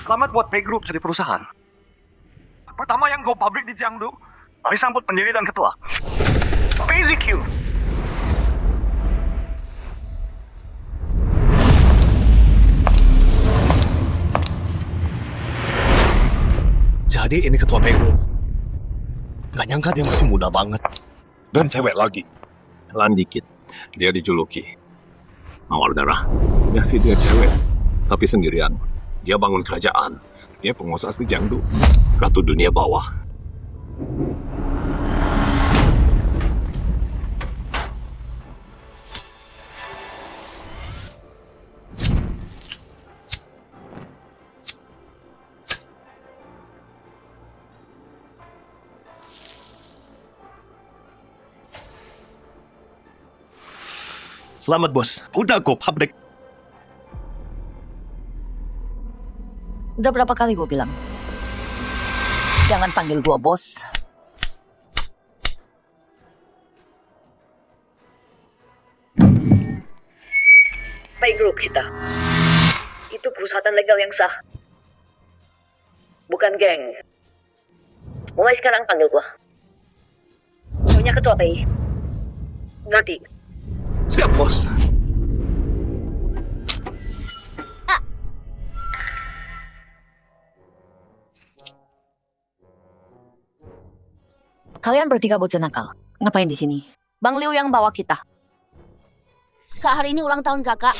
Selamat buat Pay Group jadi perusahaan. Pertama yang go public di Jiangdu. Mari sambut pendiri dan ketua. PayZQ. Jadi ini ketua Pay Group. Gak nyangka dia masih muda banget. Dan cewek lagi. Lan dikit. Dia dijuluki Mawar Darah. Ya sih dia cewek. Tapi sendirian. Dia bangun kerajaan. Dia penguasa asli Jiangdu. Ratu dunia bawah. Selamat bos, udah go public. Udah berapa kali gue bilang? Jangan panggil gue bos. Pay Group kita. Itu perusahaan legal yang sah. Bukan geng. Mulai sekarang panggil gue. Punya ketua Pay. Ngerti? Siap bos. Kalian bertiga bocah nakal. Ngapain di sini? Bang Liu yang bawa kita. Kak, hari ini ulang tahun kakak.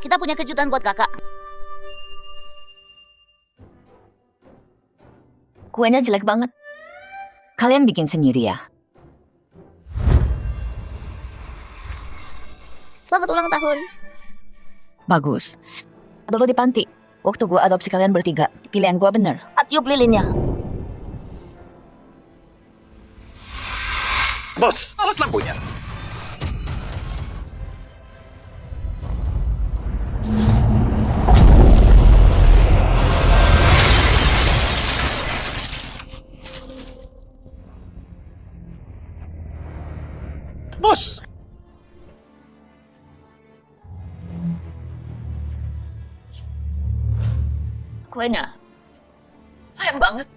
Kita punya kejutan buat kakak. Kuenya jelek banget. Kalian bikin sendiri ya? Selamat ulang tahun. Bagus. Dulu di panti, waktu gue adopsi kalian bertiga, pilihan gue bener. Tiup lilinnya. Bos, awas lampunya. Bos! Kuenya, sayang banget.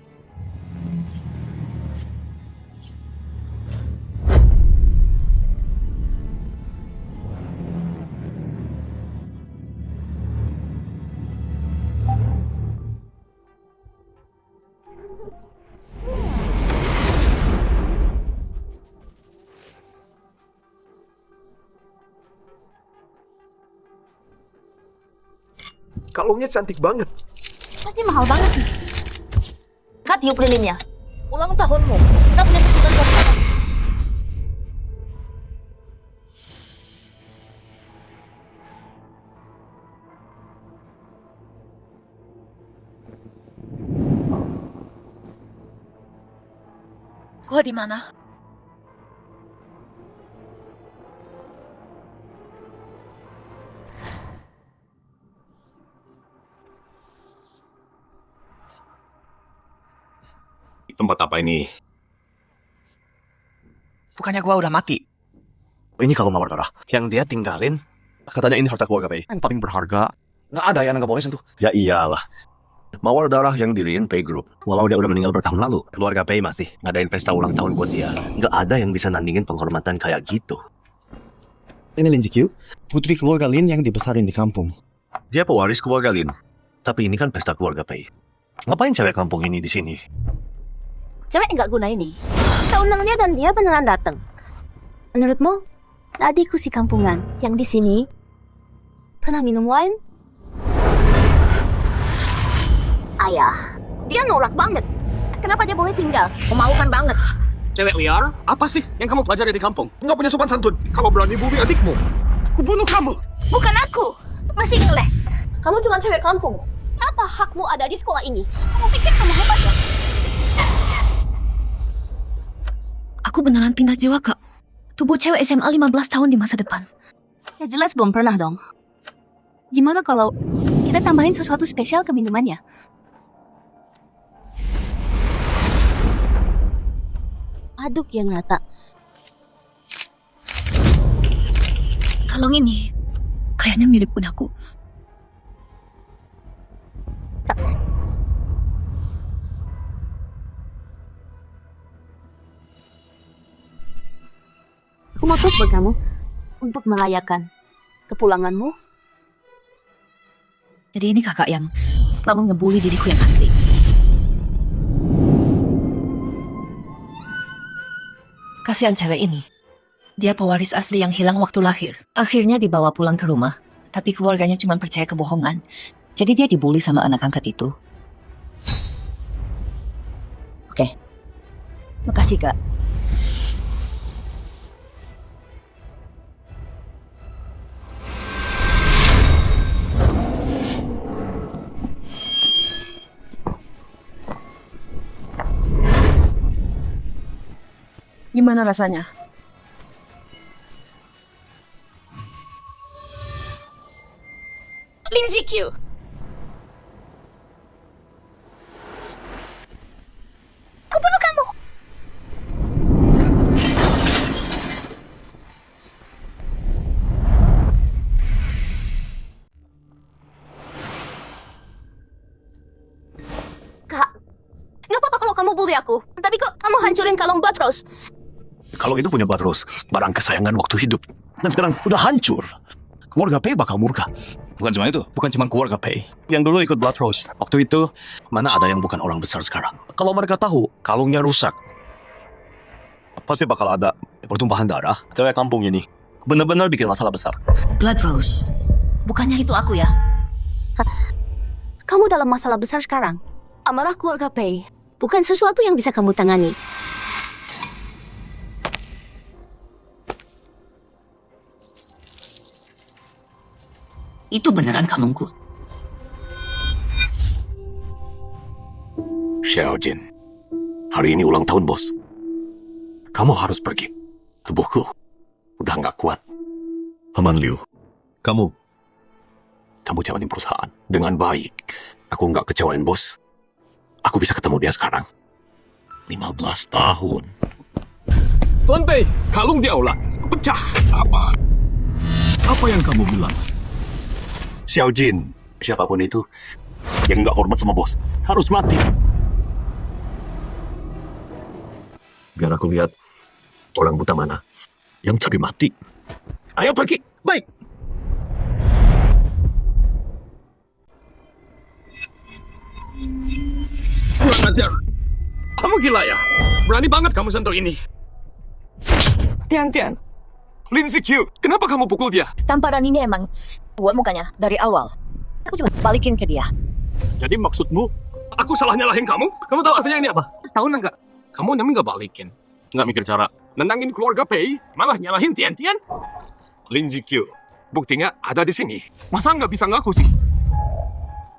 Kalungnya cantik banget. Pasti mahal banget nih. Kak, tiup lilinnya. Ulang tahunmu. Kita punya kejutan buat kakak. Gua di mana? Tempat apa ini? Bukannya gua udah mati? Ini kalau Mawar Darah. Yang dia tinggalin, katanya ini harta keluarga Pay. Yang paling berharga. Nggak ada yang nggak boleh sentuh. Ya iyalah. Mawar Darah yang diriin Pay Group. Walau dia udah meninggal bertahun lalu, keluarga Pay masih ngadain pesta ulang tahun buat dia. Nggak ada yang bisa nandingin penghormatan kayak gitu. Ini Lin Ji-kyu, putri keluarga Lin yang dibesarin di kampung. Dia pewaris keluarga Lin. Tapi ini kan pesta keluarga Pay. Ngapain cewek kampung ini di sini? Cewek nggak guna ini. Kita undang dia dan dia beneran datang. Menurutmu, adikku si kampungan yang di sini pernah minum wine? Ayah, dia norak banget. Kenapa dia boleh tinggal? Memalukan banget. Cewek liar? Apa sih yang kamu pelajari di kampung? Nggak punya sopan santun. Kamu berani bully adikmu. Aku bunuh kamu. Bukan aku, masih ngeles. Kamu cuma cewek kampung. Apa hakmu ada di sekolah ini? Kamu pikir kamu hebat ya? Aku beneran pindah jiwa, Kak. Tubuh cewek SMA 15 tahun di masa depan. Ya jelas belum pernah dong. Gimana kalau kita tambahin sesuatu spesial ke minumannya? Aduk yang rata. Kalung ini kayaknya mirip punyaku. mengutus buat kamu untuk merayakan kepulanganmu. Jadi ini kakak yang selalu ngebully diriku yang asli. Kasihan cewek ini. Dia pewaris asli yang hilang waktu lahir. Akhirnya dibawa pulang ke rumah. Tapi keluarganya cuma percaya kebohongan. Jadi dia dibully sama anak angkat itu. Oke. Makasih, Kak. Gimana rasanya? Lindsay Q. Aku bunuh kamu. Kak, nggak apa-apa kalau kamu bully aku. Tapi kok kamu hancurin kalung Batros? Kalau itu punya Batros, barang kesayangan waktu hidup. Dan sekarang udah hancur. Keluarga Pei bakal murka. Bukan cuma itu, bukan cuma keluarga Pei. Yang dulu ikut Blood Rose. Waktu itu, mana ada yang bukan orang besar sekarang. Kalau mereka tahu kalungnya rusak, pasti bakal ada pertumpahan darah. Cewek kampung ini benar-benar bikin masalah besar. Blood Rose. Bukannya itu aku ya? Kamu dalam masalah besar sekarang. Amarah keluarga Pei bukan sesuatu yang bisa kamu tangani. Itu beneran kalungku. Xiaojin, hari ini ulang tahun bos. Kamu harus pergi. Tubuhku udah nggak kuat. Paman Liu, kamu jalanin perusahaan dengan baik. Aku nggak kecewain bos. Aku bisa ketemu dia sekarang. 15 tahun. Tuan Pei, kalung di aula pecah. Apa? Apa yang kamu bilang? Xiaojin, siapapun itu yang nggak hormat sama bos harus mati. Biar aku lihat orang buta mana yang cari mati. Ayo pergi, baik. Kurang ajar. Kamu gila ya? Berani banget kamu sentuh ini. Tian. Lindsay Q, kenapa kamu pukul dia? Tamparan ini emang buat mukanya dari awal. Aku cuma balikin ke dia. Jadi maksudmu, aku salah nyalahin kamu? Kamu tahu artinya ini apa? Tahu nggak? Kamu namanya nggak balikin. Nggak mikir cara nendangin keluarga Pei, malah nyalahin Tian. Lindsay Q, buktinya ada di sini. Masa nggak bisa ngaku sih?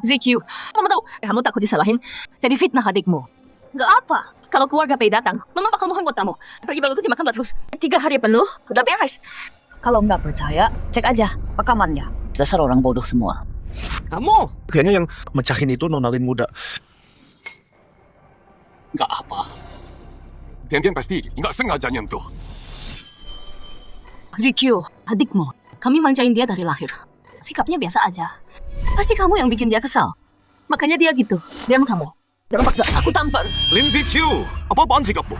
ZQ, kamu tahu, kamu takut disalahin, jadi fitnah adikmu. Gak apa. Kalau keluarga Pei datang, mama bakal mohon buat kamu. Pergi baru itu dimakan terus. 3 hari penuh, udah beres. Kalau nggak percaya, cek aja rekamannya. Dasar orang bodoh semua. Kamu? Kayaknya yang mecahin itu nonalin muda. Nggak apa. Tian pasti nggak sengaja nyentuh. ZQ, adikmu, kami manjain dia dari lahir. Sikapnya biasa aja. Pasti kamu yang bikin dia kesal. Makanya dia gitu. Diam kamu. Jangan paksa aku tampar. Lindsay Q, apa-apaan sikapmu?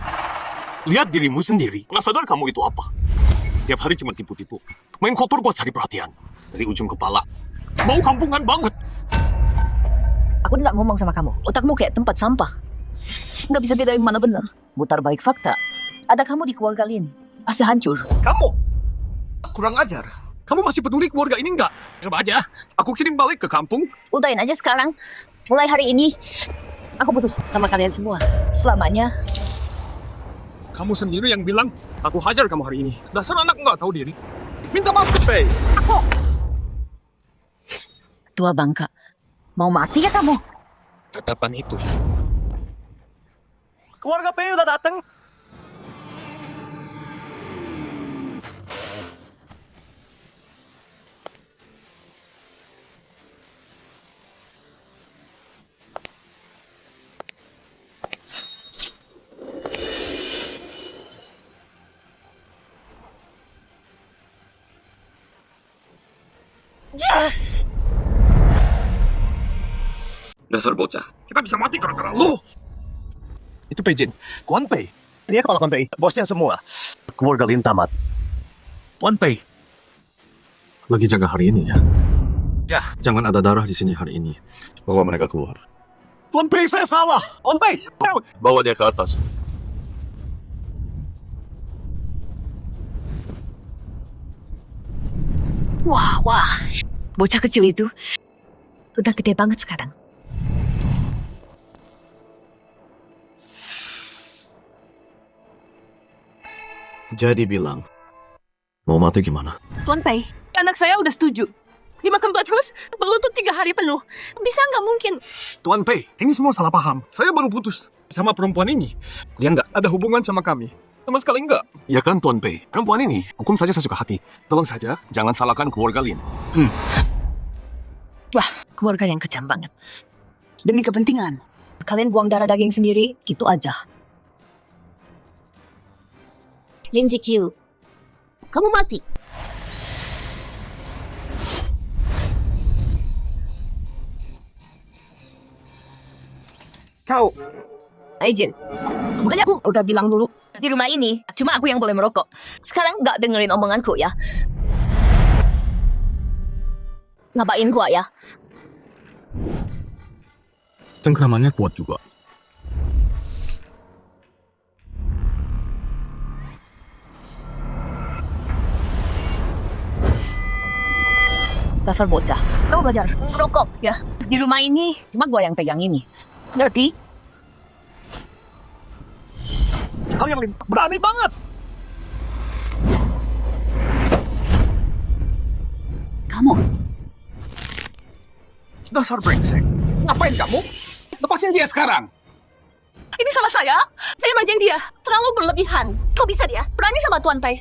Lihat dirimu sendiri. Nggak sadar kamu itu apa. Tiap hari cuma tipu-tipu. Main kotor buat cari perhatian. Dari ujung kepala. Bau kampungan banget. Aku nggak ngomong sama kamu. Otakmu kayak tempat sampah. Nggak bisa bedain mana benar. Mutar baik fakta. Ada kamu di keluarga Lin. Pasti hancur. Kamu kurang ajar. Kamu masih peduli keluarga ini nggak? Coba aja. Aku kirim balik ke kampung. Udahin aja sekarang. Mulai hari ini, Aku putus sama kalian semua. Selamanya. Kamu sendiri yang bilang, aku hajar kamu hari ini. Dasar anak nggak tahu diri. Minta maaf ke Pei. Tua bangka. Mau mati ya kamu? Tatapan itu. Keluarga Pei udah datang. Dasar bocah. Kita bisa mati gara-gara lu. Itu Pei Jin. Kuan Pei. Dia kepala Kuan Pei. Bosnya semua. Keluarga Lin tamat. Tuan Pei, Lagi jaga hari ini ya. jangan ada darah di sini hari ini. Bawa mereka keluar. Tuan Pei, saya salah. Tuan Pei, bawa dia ke atas. Wah. Bocah kecil itu udah gede banget sekarang. Jadi bilang, mau mati gimana? Tuan Pei, anak saya udah setuju. Dimakan terus, berlutut 3 hari penuh. Bisa nggak mungkin? Tuan Pei, ini semua salah paham. Saya baru putus sama perempuan ini. Dia nggak ada hubungan sama kami. Sama sekali enggak. Ya kan, Tuan Pei? Perempuan ini, hukum saja saya suka hati. Tolong saja, jangan salahkan keluarga Lin. Wah, keluarga yang kejam banget. Demi kepentingan, kalian buang darah daging sendiri, gitu aja. Lin Ji-kyu, kamu mati. Kau, izin. Bukannya aku udah bilang dulu, di rumah ini cuma aku yang boleh merokok. Sekarang nggak dengerin omonganku ya. Ngapain gua ya? Cengkramannya kuat juga. Dasar bocah. Kamu belajar merokok ya. Di rumah ini cuma gua yang pegang ini. Ngerti? Kalian Lin, berani banget. Kamu, Dasar brengsek. Ngapain kamu? Lepasin dia sekarang. ini salah saya. Saya manjing dia. Terlalu berlebihan. Kok bisa dia? Berani sama Tuan Pei.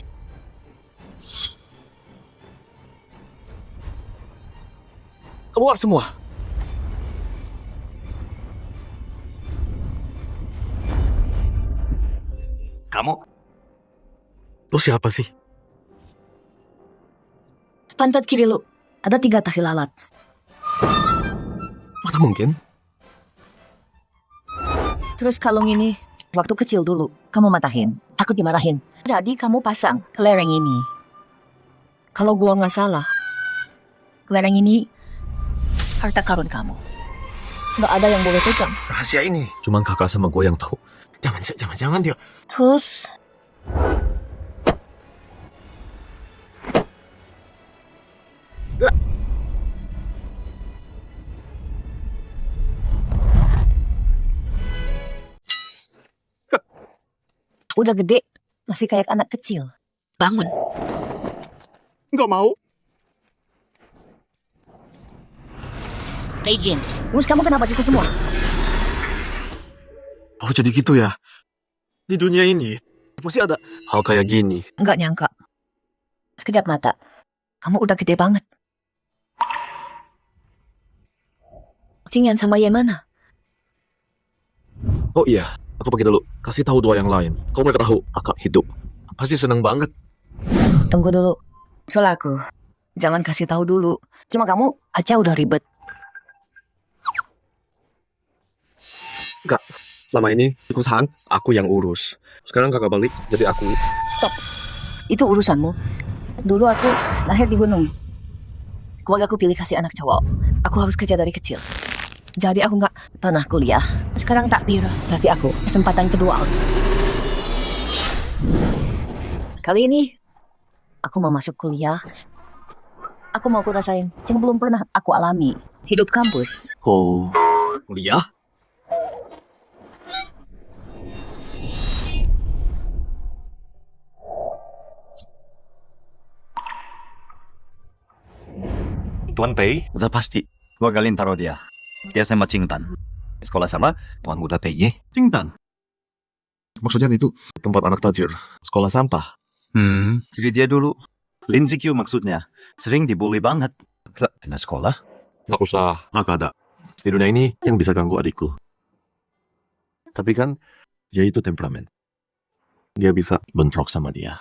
Keluar semua. Kamu? Lo siapa sih? Pantat kiri lu ada 3 tahi lalat. Mana mungkin? Terus kalung ini waktu kecil dulu kamu matahin, takut dimarahin. Jadi kamu pasang kelereng ini. Kalau gua nggak salah, kelereng ini harta karun kamu. Nggak ada yang boleh pegang. Rahasia ini. Cuman kakak sama gue yang tahu. Jangan dia. Terus udah gede, masih kayak anak kecil. Bangun. Nggak mau. Leijin, terus kamu kenapa cukup semua? Oh jadi gitu ya? Di dunia ini masih ada hal kayak gini. Nggak nyangka. Sekejap mata, kamu udah gede banget. Cingyan sama Ye mana? Oh iya, aku pergi dulu. Kasih tahu 2 yang lain. Kalau mereka tahu akak hidup, pasti seneng banget. Tunggu dulu. Soal aku, jangan kasih tahu dulu. Cuma kamu aja udah ribet. Enggak, selama ini perusahaan aku yang urus. Sekarang kakak balik, jadi aku. Stop. Itu urusanmu. Dulu aku lahir di gunung. Keluarga aku pilih kasih anak cowok. Aku harus kerja dari kecil. Jadi aku nggak pernah kuliah. Sekarang takdir kasih aku kesempatan kedua. Kali ini aku mau masuk kuliah. Aku mau rasain yang belum pernah aku alami. Hidup kampus. Oh, kuliah? Tuan Pei, udah pasti. Keluarga Lin taruh dia. Dia sama Cingtan. Sekolah sama Tuan Muda Pei, ye. Cingtan. Maksudnya itu tempat anak tajir, sekolah sampah. Jadi dia dulu. Lin Ji-kyu maksudnya. Sering dibully banget. Pindah sekolah. Nggak usah, nggak ada. Di dunia ini yang bisa ganggu adikku. Tapi kan, dia itu temperamen. Dia bisa bentrok sama dia.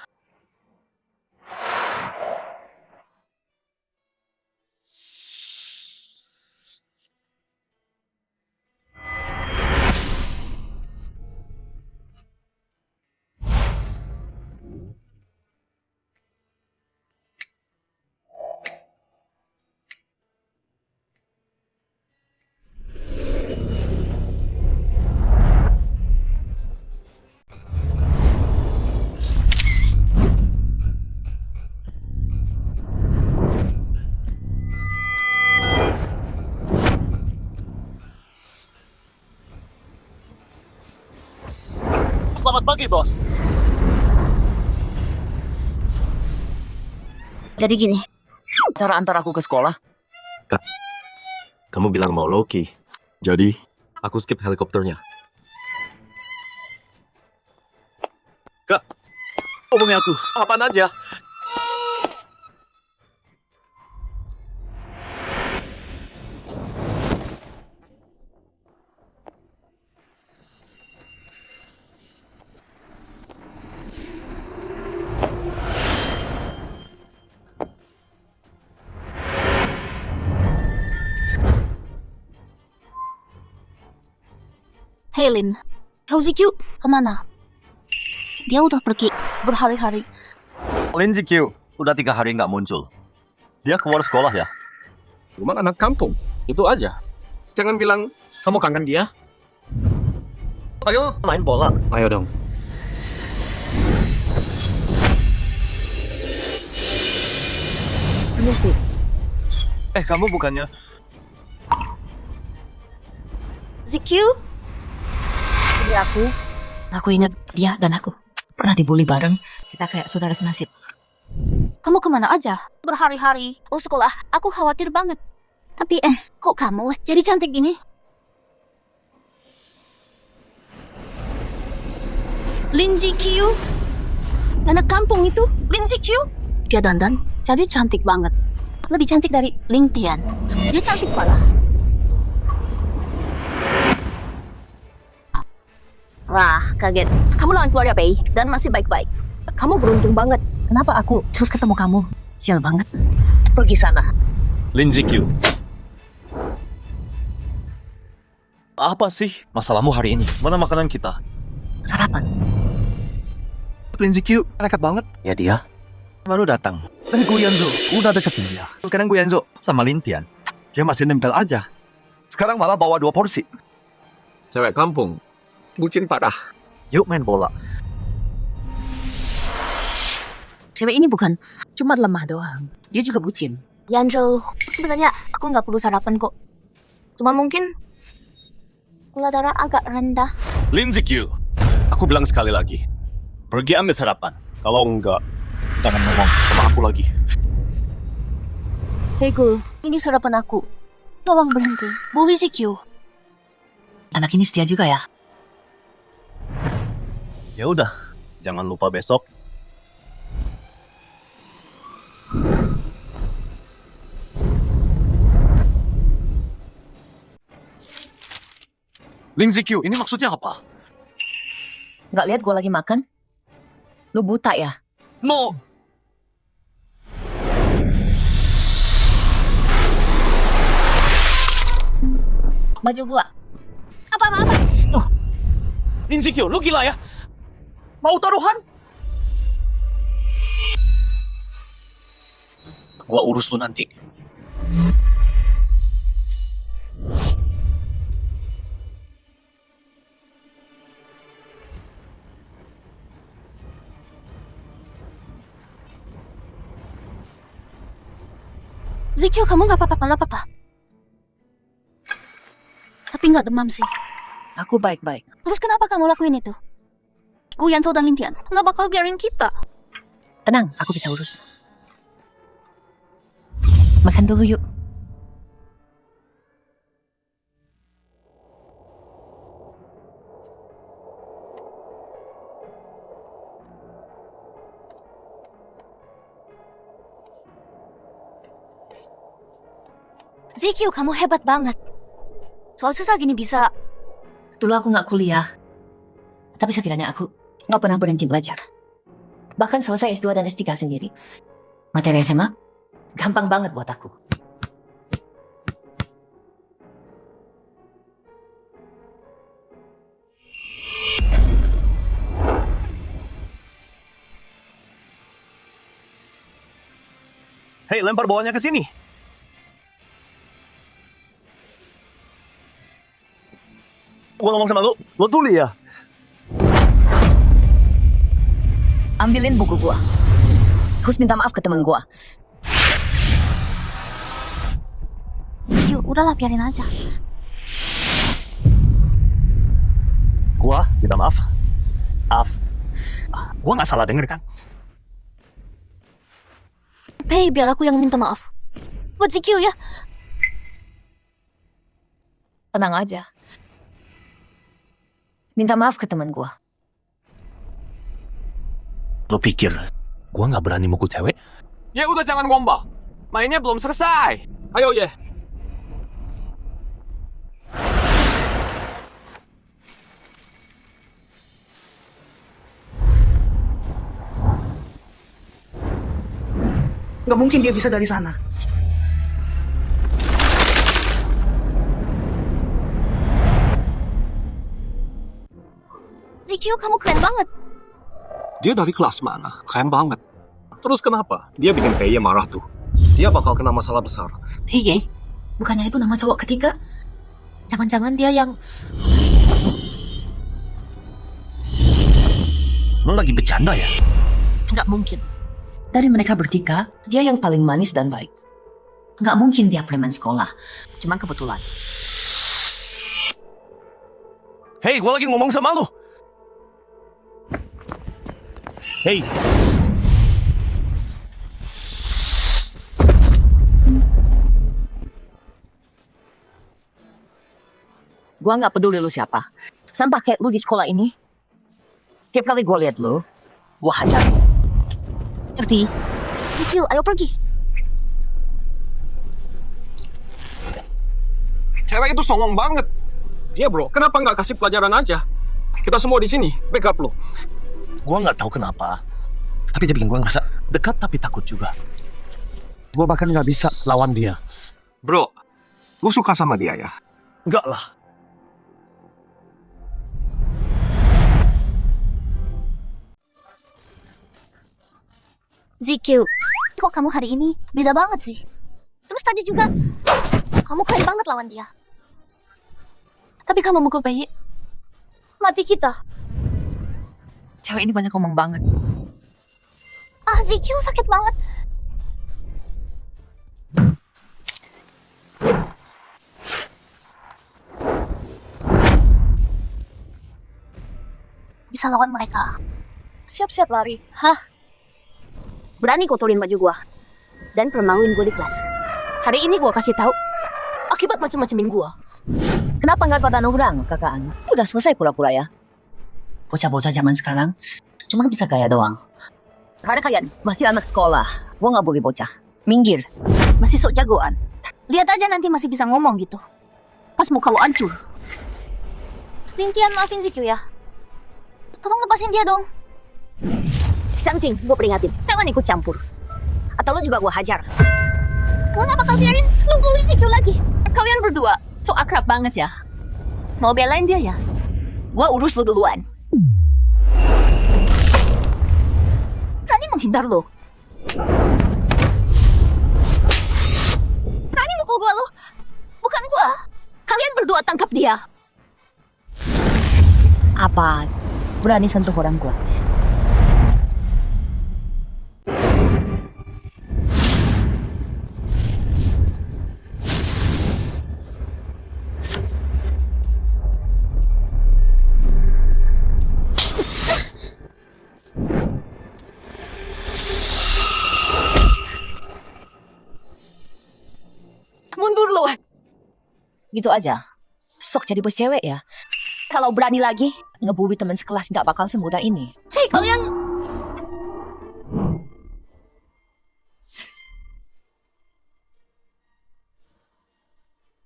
Selamat pagi, bos. Jadi gini, cara antar aku ke sekolah. Kamu bilang mau Loki. Jadi, aku skip helikopternya. Kak, hubungi aku. Apaan aja? Hey Lin, tahu ZQ kemana? Dia udah pergi berhari-hari. Lin GQ udah 3 hari nggak muncul. Dia keluar sekolah ya? Cuma anak kampung. Itu aja. Jangan bilang kamu kangen dia. Ayo main bola. Ayo dong. Iya sih. Kamu bukannya... ZQ? Jadi aku ingat dia dan aku pernah dibully bareng. Kita kayak saudara senasib. Kamu kemana aja? Berhari-hari. Oh sekolah, aku khawatir banget. Tapi kok kamu jadi cantik gini? Lin ZQ? Anak kampung itu? Lin ZQ? Dia dandan, jadi cantik banget. Lebih cantik dari Ling Tian. Dia cantik parah. Wah, kaget. Kamu lawan keluarga Pei dan masih baik-baik. Kamu beruntung banget. Kenapa aku terus ketemu kamu? Sial banget. Pergi sana. Lin GQ. Apa sih masalahmu hari ini? Mana makanan kita? Sarapan. Lin GQ nekat banget. Ya dia baru datang dari Guyanzo. Udah deketin dia. Sekarang Guyanzo sama Lin Tian, dia masih nempel aja. Sekarang malah bawa 2 porsi. Cewek kampung. Bucin parah. Yuk main bola. Cewek ini bukan cuma lemah doang. Dia juga bucin. Yanzhou, sebenarnya aku nggak perlu sarapan kok. Cuma mungkin gula darah agak rendah. Lin ZQ. Aku bilang sekali lagi. Pergi ambil sarapan. Kalau enggak, jangan ngomong sama aku lagi. Hei Gul, ini sarapan aku. Tolong berhenti. Bully ZQ. Anak ini setia juga ya. Ya udah, jangan lupa besok. Lin ZQ, ini maksudnya apa? Nggak lihat gue lagi makan? Lu buta ya? No! Baju gua. Apa? Lin ZQ, lu gila ya? Mau taruhan? Gua urus lu nanti. ZQ, kamu nggak apa-apa. Tapi nggak demam sih. Aku baik-baik. Terus kenapa kamu lakuin itu? Guyanzhou dan Lin Tian nggak bakal biarin kita. Tenang, aku bisa urus. Makan dulu yuk. ZQ, kamu hebat banget. Soal susah gini bisa. Dulu aku nggak kuliah. Tapi setidaknya aku nggak pernah berhenti belajar. Bahkan selesai S2 dan S3 sendiri. Materi SMA gampang banget buat aku. Hei, lempar bolanya ke sini. Gua ngomong sama lu tuli ya? Ambilin buku gua. Terus minta maaf ke temen gua. ZQ, udahlah biarin aja. Gua minta maaf. Maaf. Gua nggak salah denger kan? Pei, biar aku yang minta maaf. Buat si Q ya. Tenang aja. Minta maaf ke teman gua. Lo pikir gua nggak berani mukul cewek? Ya udah jangan gombal. Mainnya belum selesai. Ayo ya. Nggak mungkin dia bisa dari sana. Si Q, kamu keren banget. Dia dari kelas mana? Keren banget. Terus kenapa? Dia bikin Pei marah tuh. Dia bakal kena masalah besar. Hei, bukannya itu nama cowok ketiga? Jangan-jangan dia yang... Lo lagi bercanda ya? Nggak mungkin. Dari mereka bertiga, dia yang paling manis dan baik. Nggak mungkin dia preman sekolah. Cuma kebetulan. Hei, gua lagi ngomong sama lo. Hei. Gua nggak peduli lu siapa. Sampah kayak lu di sekolah ini. Tiap kali gua lihat lu, gua hajar. Ngerti? Si Q, ayo pergi. Cewek itu songong banget. Iya bro, kenapa nggak kasih pelajaran aja? Kita semua di sini, backup lo. Gua nggak tahu kenapa. Tapi dia bikin gua ngerasa dekat tapi takut juga. Gua bahkan nggak bisa lawan dia. Bro, lu suka sama dia ya? Enggak lah. ZQ, kok kamu hari ini beda banget sih? Terus tadi juga, kamu keren banget lawan dia. Tapi kamu mukul Pei, mati kita. Cewek ini banyak ngomong banget. Ah, ZQ sakit banget. Bisa lawan mereka. Siap-siap lari. Hah? Berani kotorin baju gua dan permaluin gua di kelas. Hari ini gua kasih tahu akibat macam-macamin gua. Kenapa nggak pada nongkrong, kakaan? Udah selesai pura-pura ya. Bocah-bocah zaman sekarang cuma bisa gaya doang. Karena kalian masih anak sekolah, gua nggak boleh bocah. Minggir. Masih sok jagoan. Lihat aja nanti masih bisa ngomong gitu. Pas muka lo hancur. Rintian, maafin ZQ ya. Tolong lepasin dia dong. Cangcing, gue peringatin. Jangan ikut campur. Atau lo juga gue hajar. Gue gak bakal biarin lo bully ZQ lagi. Kalian berdua so akrab banget ya. Mau belain dia ya? Gua urus lu duluan. Rani menghindar lo. Rani mukul gue lo. Bukan gue. Kalian berdua tangkap dia. Apa? Berani sentuh orang gua? Mundur lo. Gitu aja. Sok jadi bos cewek ya. Kalau berani lagi, ngebully teman sekelas nggak bakal semudah ini. Hei kalian.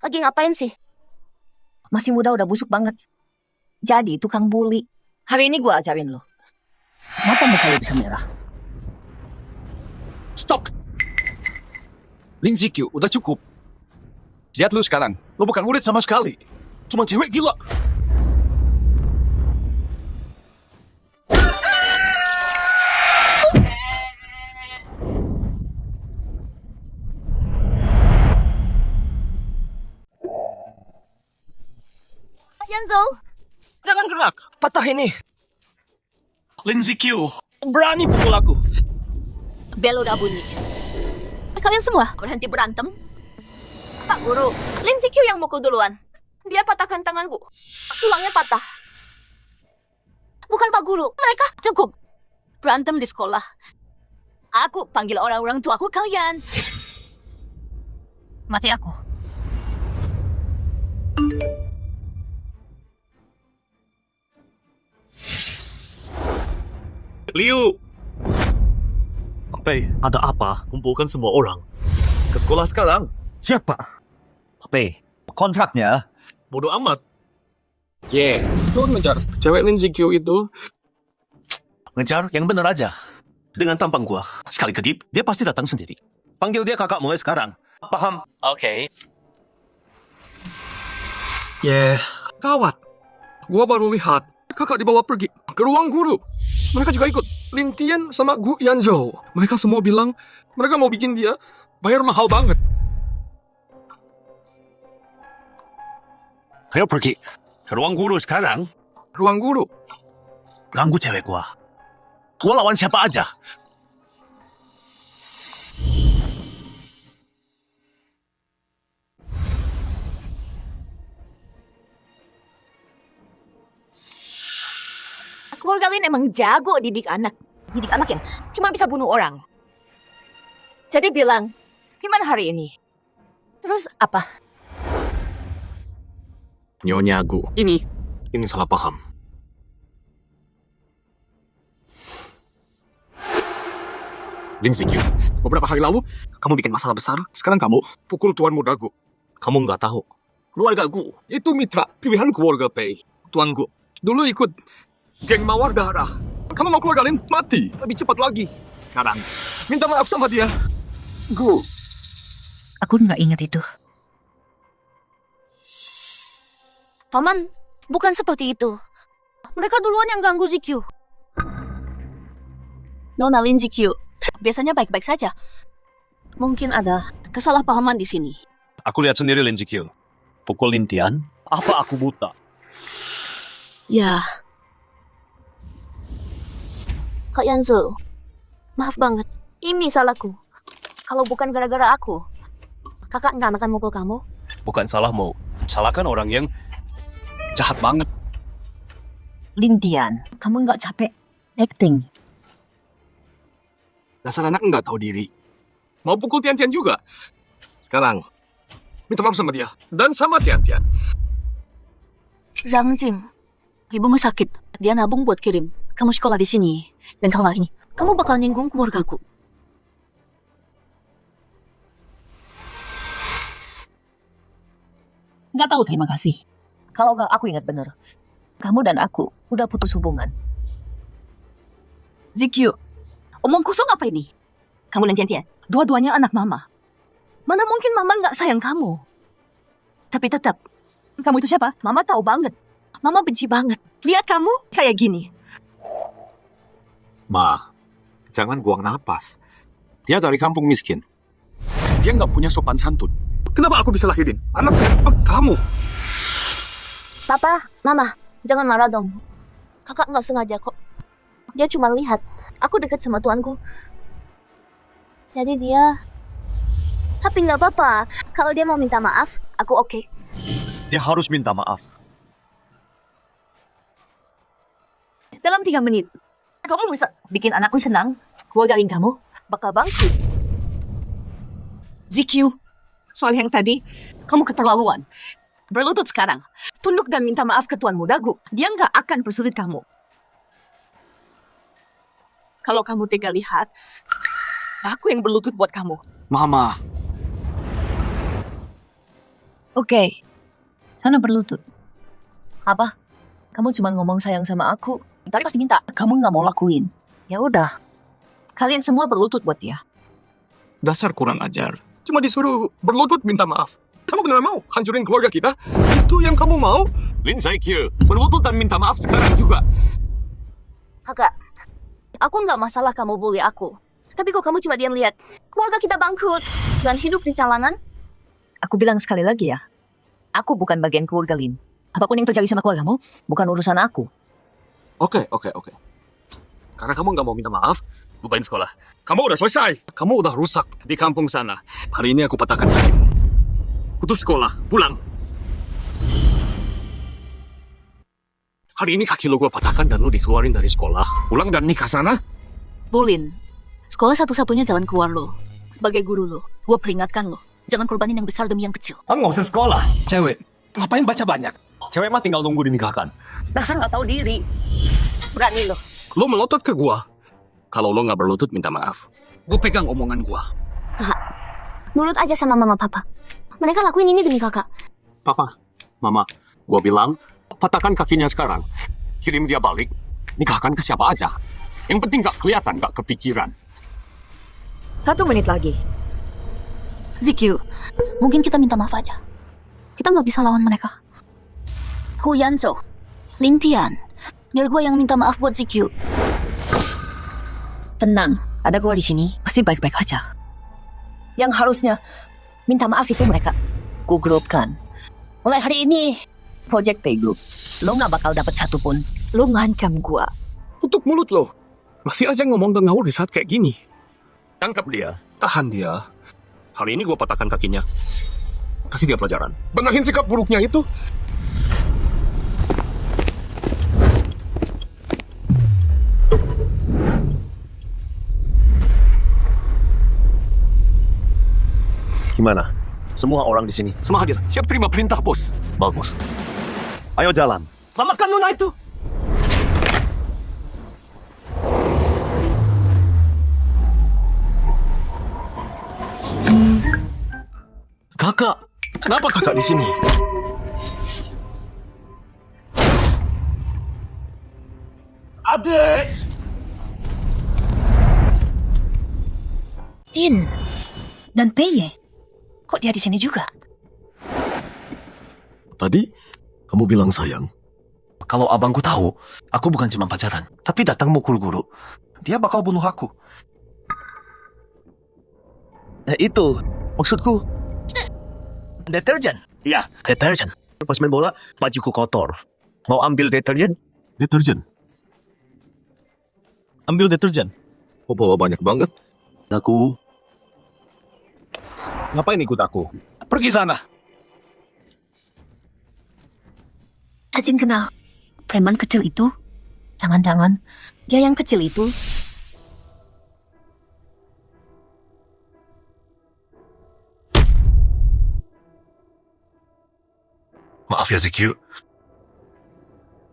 Lagi ngapain sih? Masih muda udah busuk banget. Jadi tukang bully. Hari ini gua ajarin lo. Kenapa muka lo bisa merah? Stop! Lin ZQ, udah cukup. Lihat lu sekarang, lu bukan murid sama sekali. Cuma cewek gila. Yanzo, Jangan gerak, patah ini. Lin ZQ, berani pukul aku. Bel udah bunyi. Kalian semua berhenti berantem. Pak Guru, Lin ZQ yang mukul duluan. Dia patahkan tanganku. Tulangnya patah. Bukan bukan Pak Guru. Mereka cukup berantem di sekolah. Aku panggil orang-orang tua aku kalian. Mati aku. Liu, Pape, ada apa? Kumpulkan semua orang. Ke sekolah sekarang. siapa? Pape, kontraknya Bodoh amat. Jangan ngejar. Cewek Lin Zikyu itu. ngejar yang bener aja. Dengan tampang gua, sekali kedip, dia pasti datang sendiri. Panggil dia kakak mulai sekarang. Paham? Oke. Kawat. Gua baru lihat kakak dibawa pergi ke ruang guru. Mereka juga ikut. Lin Tian sama Gu Yanzhou. Mereka semua bilang mereka mau bikin dia bayar mahal banget. Ayo pergi. Ke ruang guru sekarang. Ruang guru. Ganggu cewek gua. Gua lawan siapa aja. Keluarga kalian emang jago didik anak. Didik anak yang cuma bisa bunuh orang. Jadi bilang, gimana hari ini? Terus apa? Nyonya Gu. Ini salah paham. Lin Zikyu, beberapa hari lalu kamu bikin masalah besar. Sekarang kamu pukul Tuan Muda Gu. Kamu nggak tahu. Keluarga Gu itu mitra pilihan keluarga Pei. Tuan Gu dulu ikut geng Mawar Darah. Kamu mau keluarga Lin mati lebih cepat lagi. Sekarang minta maaf sama dia. Gu. Aku nggak ingat itu. Paman, bukan seperti itu. Mereka duluan yang ganggu Zikyu. Nona Lin Zikyu biasanya baik-baik saja. Mungkin ada kesalahpahaman di sini. Aku lihat sendiri Lin Zikyu. Pukul Lin Tian. Apa aku buta? Ya, Kak Yanzo, maaf banget. Ini salahku. Kalau bukan gara-gara aku, kakak nggak akan mukul kamu. Bukan salahmu. Salahkan orang yang jahat banget. Lintian, kamu nggak capek acting? Dasar anak nggak tahu diri. Mau pukul Tian-Tian juga. Sekarang, minta maaf sama dia. Dan sama Tian-Tian. Zhang Jing, ibumu sakit. Dia nabung buat kirim kamu sekolah di sini. Dan kalau ini, kamu bakal nyinggung keluargaku. Nggak tahu terima kasih. Kalau nggak aku ingat bener, kamu dan aku udah putus hubungan. Zikyu, omong kosong apa ini? Kamu dan Tian-Tian, dua-duanya anak mama. Mana mungkin mama nggak sayang kamu? Tapi tetap, kamu itu siapa? Mama tahu banget. Mama benci banget. Lihat kamu kayak gini. Ma, jangan buang napas. Dia dari kampung miskin. Dia nggak punya sopan santun. Kenapa aku bisa lahirin anak kamu? Papa, Mama, jangan marah dong. Kakak nggak sengaja kok. Dia cuma lihat aku dekat sama tuanku. Jadi dia... Tapi nggak apa-apa. Kalau dia mau minta maaf, aku oke. Dia harus minta maaf. Dalam 3 menit, kamu bisa bikin anakku senang. Keluargain kamu bakal bangkit. Zikyu, soal yang tadi, kamu keterlaluan. Berlutut sekarang. Tunduk dan minta maaf ke Tuan Muda Gu. Dia nggak akan persulit kamu. Kalau kamu tega lihat, aku yang berlutut buat kamu. Mama. Oke, sana berlutut. Apa? Kamu cuma ngomong sayang sama aku. Tadi pasti minta. Kamu nggak mau lakuin. Ya udah. Kalian semua berlutut buat dia. Dasar kurang ajar. Cuma disuruh berlutut minta maaf. Kamu benar mau hancurin keluarga kita? Itu yang kamu mau? Lin Zikyu, berlutut dan minta maaf sekarang juga. Kakak, aku nggak masalah kamu bully aku. Tapi kok kamu cuma diam lihat keluarga kita bangkrut dan hidup di jalanan? Aku bilang sekali lagi ya. Aku bukan bagian keluarga Lin. Apapun yang terjadi sama keluargamu, bukan urusan aku. Oke. Karena kamu nggak mau minta maaf, lupain sekolah. Kamu udah selesai. Kamu udah rusak di kampung sana. Hari ini aku patahkan kakimu. Putus sekolah, pulang. Hari ini kaki lo gue patahkan dan lo dikeluarin dari sekolah. Pulang dan nikah sana. Bolin, sekolah satu-satunya jalan keluar lo. Sebagai guru lo, gue peringatkan lo. Jangan korbanin yang besar demi yang kecil. Ah, nggak usah sekolah. Cewek, ngapain baca banyak? Cewek mah tinggal nunggu dinikahkan. Dasar nggak tahu diri. Berani lo. Lo melotot ke gua. Kalau lo nggak berlutut, minta maaf. Gue pegang omongan gua. Nurut aja sama mama papa. Mereka lakuin ini demi kakak. Papa, Mama, gua bilang, patahkan kakinya sekarang. Kirim dia balik, nikahkan ke siapa aja. Yang penting gak kelihatan, gak kepikiran. 1 menit lagi. ZQ, mungkin kita minta maaf aja. Kita nggak bisa lawan mereka. Hu Yanzhou, Lin Tian, biar gue yang minta maaf buat ZQ. Tenang, ada gua di sini, pasti baik-baik aja. Yang harusnya minta maaf itu mereka. Ku grupkan. Mulai hari ini, Project Pay Group, lo nggak bakal dapat satu pun. Lo ngancam gue. Tutup mulut lo. Masih aja ngomong ngawur di saat kayak gini. Tangkap dia, tahan dia. Hari ini gua patahkan kakinya. Kasih dia pelajaran. Benahin sikap buruknya itu. Gimana? Semua orang di sini. Semua hadir. Siap terima perintah, bos. Bagus. Ayo jalan. Selamatkan Luna itu. Kakak. Kenapa kakak di sini? Adik! Jin dan Pei, kok dia di sini juga? Tadi kamu bilang sayang. Kalau abangku tahu, aku bukan cuma pacaran, tapi datang mukul guru. Dia bakal bunuh aku. Itu maksudku. Deterjen. Iya, deterjen. Pas main bola, bajuku kotor. Mau ambil deterjen? Deterjen. Ambil deterjen. Oh, bawa banyak banget. Aku. Ngapain ikut aku? Pergi sana. Jin kenal preman kecil itu? Jangan-jangan dia yang kecil itu? Maaf ya, ZQ.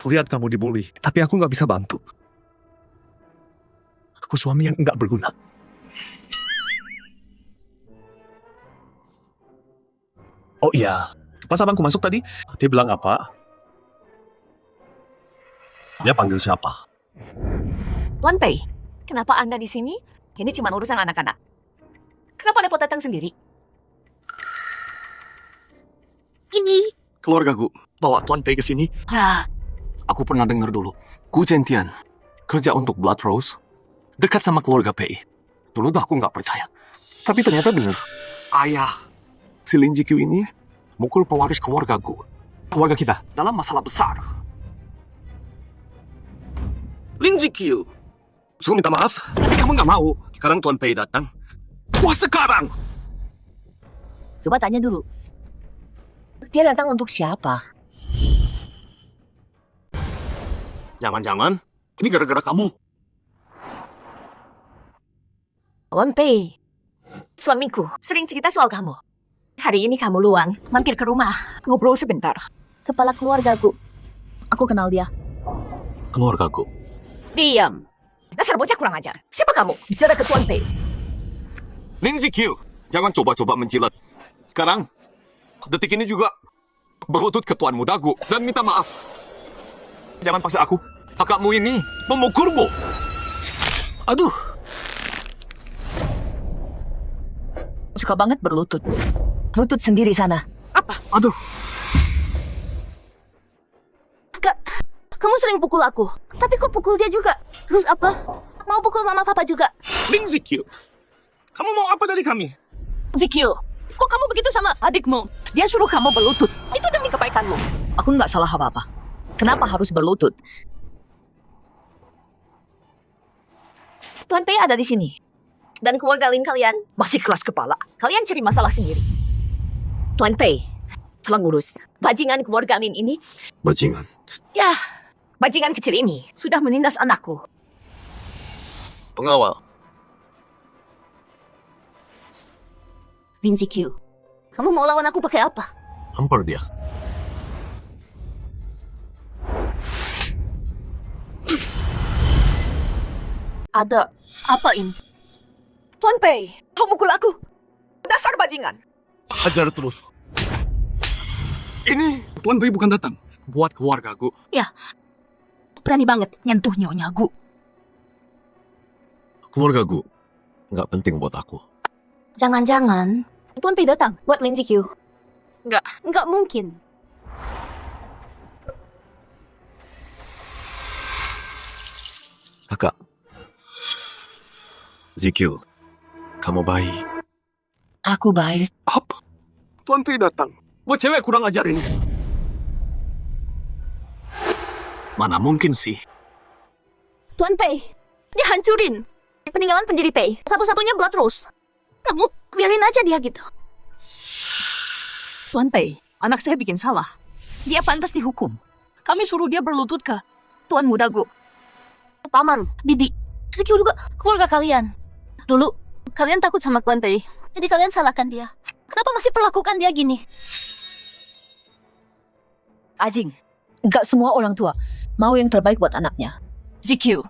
Lihat kamu dibully, tapi aku nggak bisa bantu. Aku suami yang nggak berguna. Oh iya, pas abangku masuk tadi, dia bilang apa? Dia panggil siapa? Tuan Pei, kenapa Anda di sini? Ini cuma urusan anak-anak. Kenapa repot datang sendiri? Ini. Keluargaku bawa Tuan Pei ke sini. Aku pernah dengar dulu. Gu Zhentian kerja untuk Blood Rose, dekat sama keluarga Pei. Dulu tuh aku nggak percaya. Tapi ternyata bener. Ayah si Lin Jikyu ini mukul pewaris keluargaku. Keluarga kita dalam masalah besar. Lin Jikyu suruh minta maaf, tapi kamu nggak mau. Sekarang Tuan Pei datang. Wah, sekarang! Coba tanya dulu. Dia datang untuk siapa? Jangan-jangan ini gara-gara kamu. Tuan Pei, suamiku sering cerita soal kamu. Hari ini kamu luang, mampir ke rumah, ngobrol sebentar. Kepala keluargaku. Aku kenal dia. Keluargaku. Diam. Dasar bocah kurang ajar. Siapa kamu? Bicara ke Tuan Pei. Lin Jikyu, jangan coba-coba menjilat. Sekarang, detik ini juga berlutut ke tuan mudaku dan minta maaf. Jangan paksa aku. Kakakmu ini memukulmu. Aduh. Suka banget berlutut. Lutut sendiri sana. Aduh. Kamu sering pukul aku, tapi kok pukul dia juga? Terus apa? Mau pukul mama papa juga? Lin Jikyu, kamu mau apa dari kami? ZQ, kok kamu begitu sama adikmu? Dia suruh kamu berlutut. Itu demi kebaikanmu. Aku nggak salah apa-apa. Kenapa harus berlutut? Tuan Pei ada di sini. Dan keluarga Lin kalian masih keras kepala. Kalian cari masalah sendiri. Tuan Pei, tolong urus. Bajingan keluarga Lin ini. Bajingan. Ya, Bajingan kecil ini sudah menindas anakku. Pengawal. Lin Zikyu, kamu mau lawan aku pakai apa? Hampar dia. Ada apa ini? Tuan Pei, kau mukul aku. Dasar bajingan. Hajar terus. Ini Tuan Pei bukan datang buat keluargaku. Ya, berani banget nyentuh nyonyaku. Keluargaku nggak penting buat aku. Jangan-jangan Tuan Pei datang buat Lin Zikyu. Nggak mungkin. Kakak. ZQ, kamu baik. Aku baik. Apa? Tuan Pei datang buat cewek kurang ajar ini. Mana mungkin sih? Tuan Pei, dia hancurin peninggalan pendiri Pei. Satu-satunya Blood Rose. Kamu biarin aja dia gitu. Tuan Pei, anak saya bikin salah. Dia pantas dihukum. Kami suruh dia berlutut ke Tuan Mudaku. Paman, Bibi, Zikyu juga keluarga kalian. Dulu, kalian takut sama Tuan Pei. Jadi kalian salahkan dia. Kenapa masih perlakukan dia gini? Ajing, nggak semua orang tua mau yang terbaik buat anaknya. ZQ,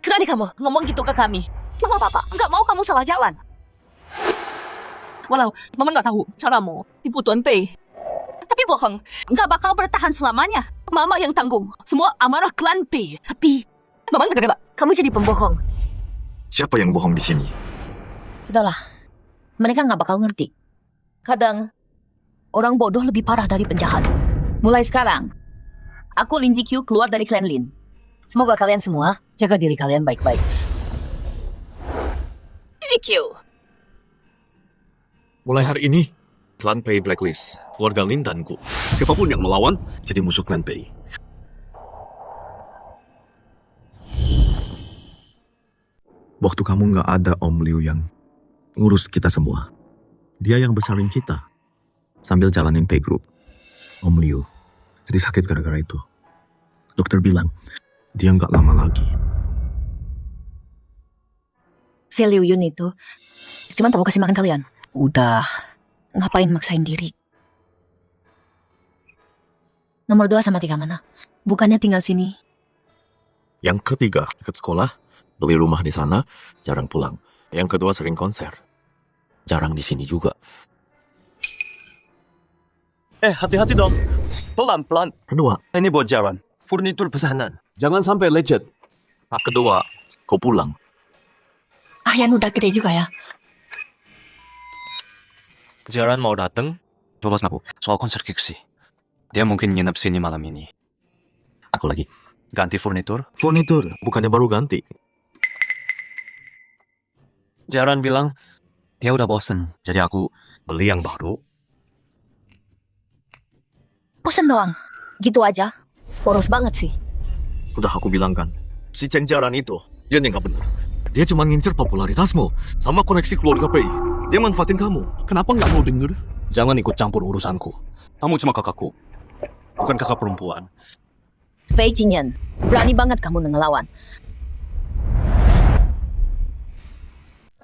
kenapa kamu ngomong gitu ke kami? Mama papa nggak mau kamu salah jalan. Walau mama nggak tahu caramu tipu Tuan Pei. Tapi bohong, nggak bakal bertahan selamanya. Mama yang tanggung semua amarah klan Pei. Tapi mama nggak kena. Kamu jadi pembohong. Siapa yang bohong di sini? Sudahlah, mereka nggak bakal ngerti. Kadang, orang bodoh lebih parah dari penjahat. Mulai sekarang, aku Lin Zikyu keluar dari klan Lin. Semoga kalian semua jaga diri kalian baik-baik. ZQ, Mulai hari ini, klan Pei blacklist keluarga Lin dan Gu. Siapapun yang melawan, jadi musuh klan Pei. Waktu kamu nggak ada Om Liu yang ngurus kita semua. Dia yang besarin kita sambil jalanin Pei Group. Om Liu jadi sakit gara-gara itu. Dokter bilang dia nggak lama lagi. Si Liu Yun itu cuma tak mau kasih makan kalian. Udah, ngapain maksain diri? Nomor 2 sama 3 mana? Bukannya tinggal sini. Yang ketiga, ikut sekolah, beli rumah di sana, jarang pulang. Yang kedua sering konser. Jarang di sini juga. Hati-hati dong. Pelan-pelan. Kedua, Ini buat jalan. Furnitur pesanan. jangan sampai lecet. Kedua, kau pulang. Ayan udah gede juga ya. Jaran mau dateng, coba aku soal konser Kiksi. Dia mungkin nginep sini malam ini. Aku lagi. Ganti furnitur. Furnitur, bukannya baru ganti. Jaran bilang dia udah bosen, jadi aku beli yang baru. Bosan doang. Gitu aja. Boros banget sih. Udah aku bilang kan. Si Cheng Jaran itu, dia yang gak benar. Dia cuma ngincer popularitasmu sama koneksi keluarga Pei. Dia manfaatin kamu. Kenapa nggak mau denger? Jangan ikut campur urusanku. Kamu cuma kakakku, bukan kakak perempuan. Pei Jinyan, berani banget kamu ngelawan.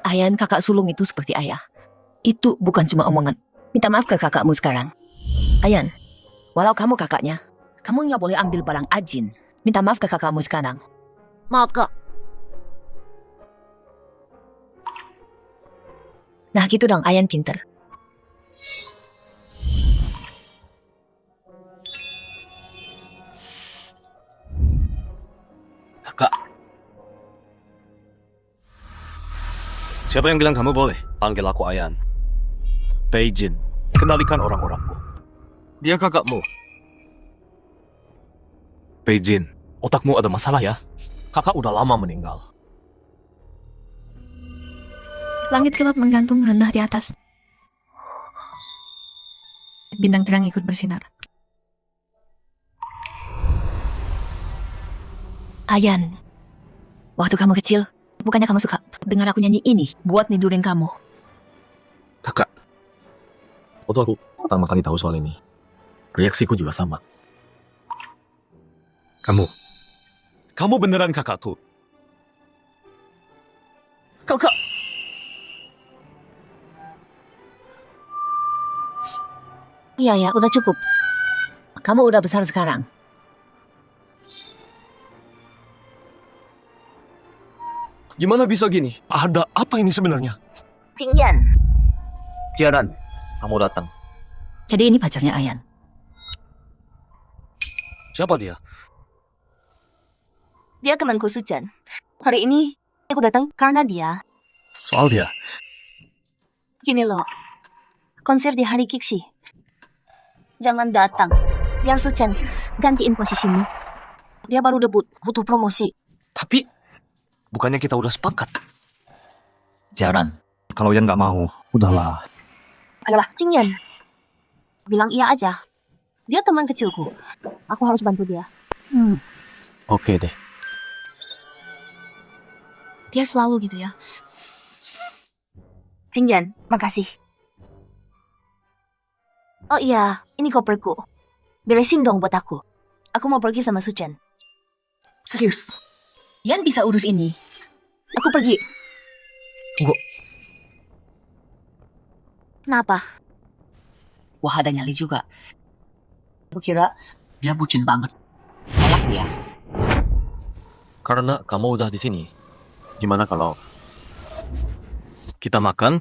Ayan kakak sulung itu seperti ayah. Itu bukan cuma omongan. Minta maaf ke kakakmu sekarang. Ayan, walau kamu kakaknya, kamu nggak boleh ambil barang Ajin. Minta maaf ke kakakmu sekarang. Maaf kak. Nah gitu dong, Ayan pinter. Kakak. Siapa yang bilang kamu boleh panggil aku Ayan? Beijing, kendalikan orang-orangmu. Dia kakakmu. Beijing, otakmu ada masalah ya? Kakak udah lama meninggal. Langit gelap menggantung rendah di atas. Bintang terang ikut bersinar. Ayan, waktu kamu kecil, bukannya kamu suka dengar aku nyanyi ini buat nidurin kamu? Kakak, waktu aku pertama kali tahu soal ini, reaksiku juga sama. Kamu Kamu beneran kakakku. Kakak. Iya ya, udah cukup. Kamu udah besar sekarang. Gimana bisa gini? Ada apa ini sebenarnya? Tingyan. Jiaran, kamu datang. Jadi ini pacarnya Ayan. Siapa dia? Dia temanku Sujan. Hari ini aku datang karena dia. Soal dia. Gini loh, konser di hari Kiksi. Jangan datang. Biar Sujan gantiin posisimu. Dia baru debut, butuh promosi. Tapi, bukannya kita udah sepakat? Jaran. Kalau Yan nggak mau, udahlah. Ayolah, Tingyan. Bilang iya aja. Dia teman kecilku. Aku harus bantu dia. Oke deh. Dia selalu gitu ya. Tingyan, makasih. Oh iya, ini koperku. Beresin dong buat aku. Aku mau pergi sama Sujan. Serius? Yan bisa urus ini. Aku pergi. Tunggu. Kenapa? Wah, ada nyali juga. Aku kira dia bucin banget. Tolak dia. Karena kamu udah di sini. Gimana kalau kita makan?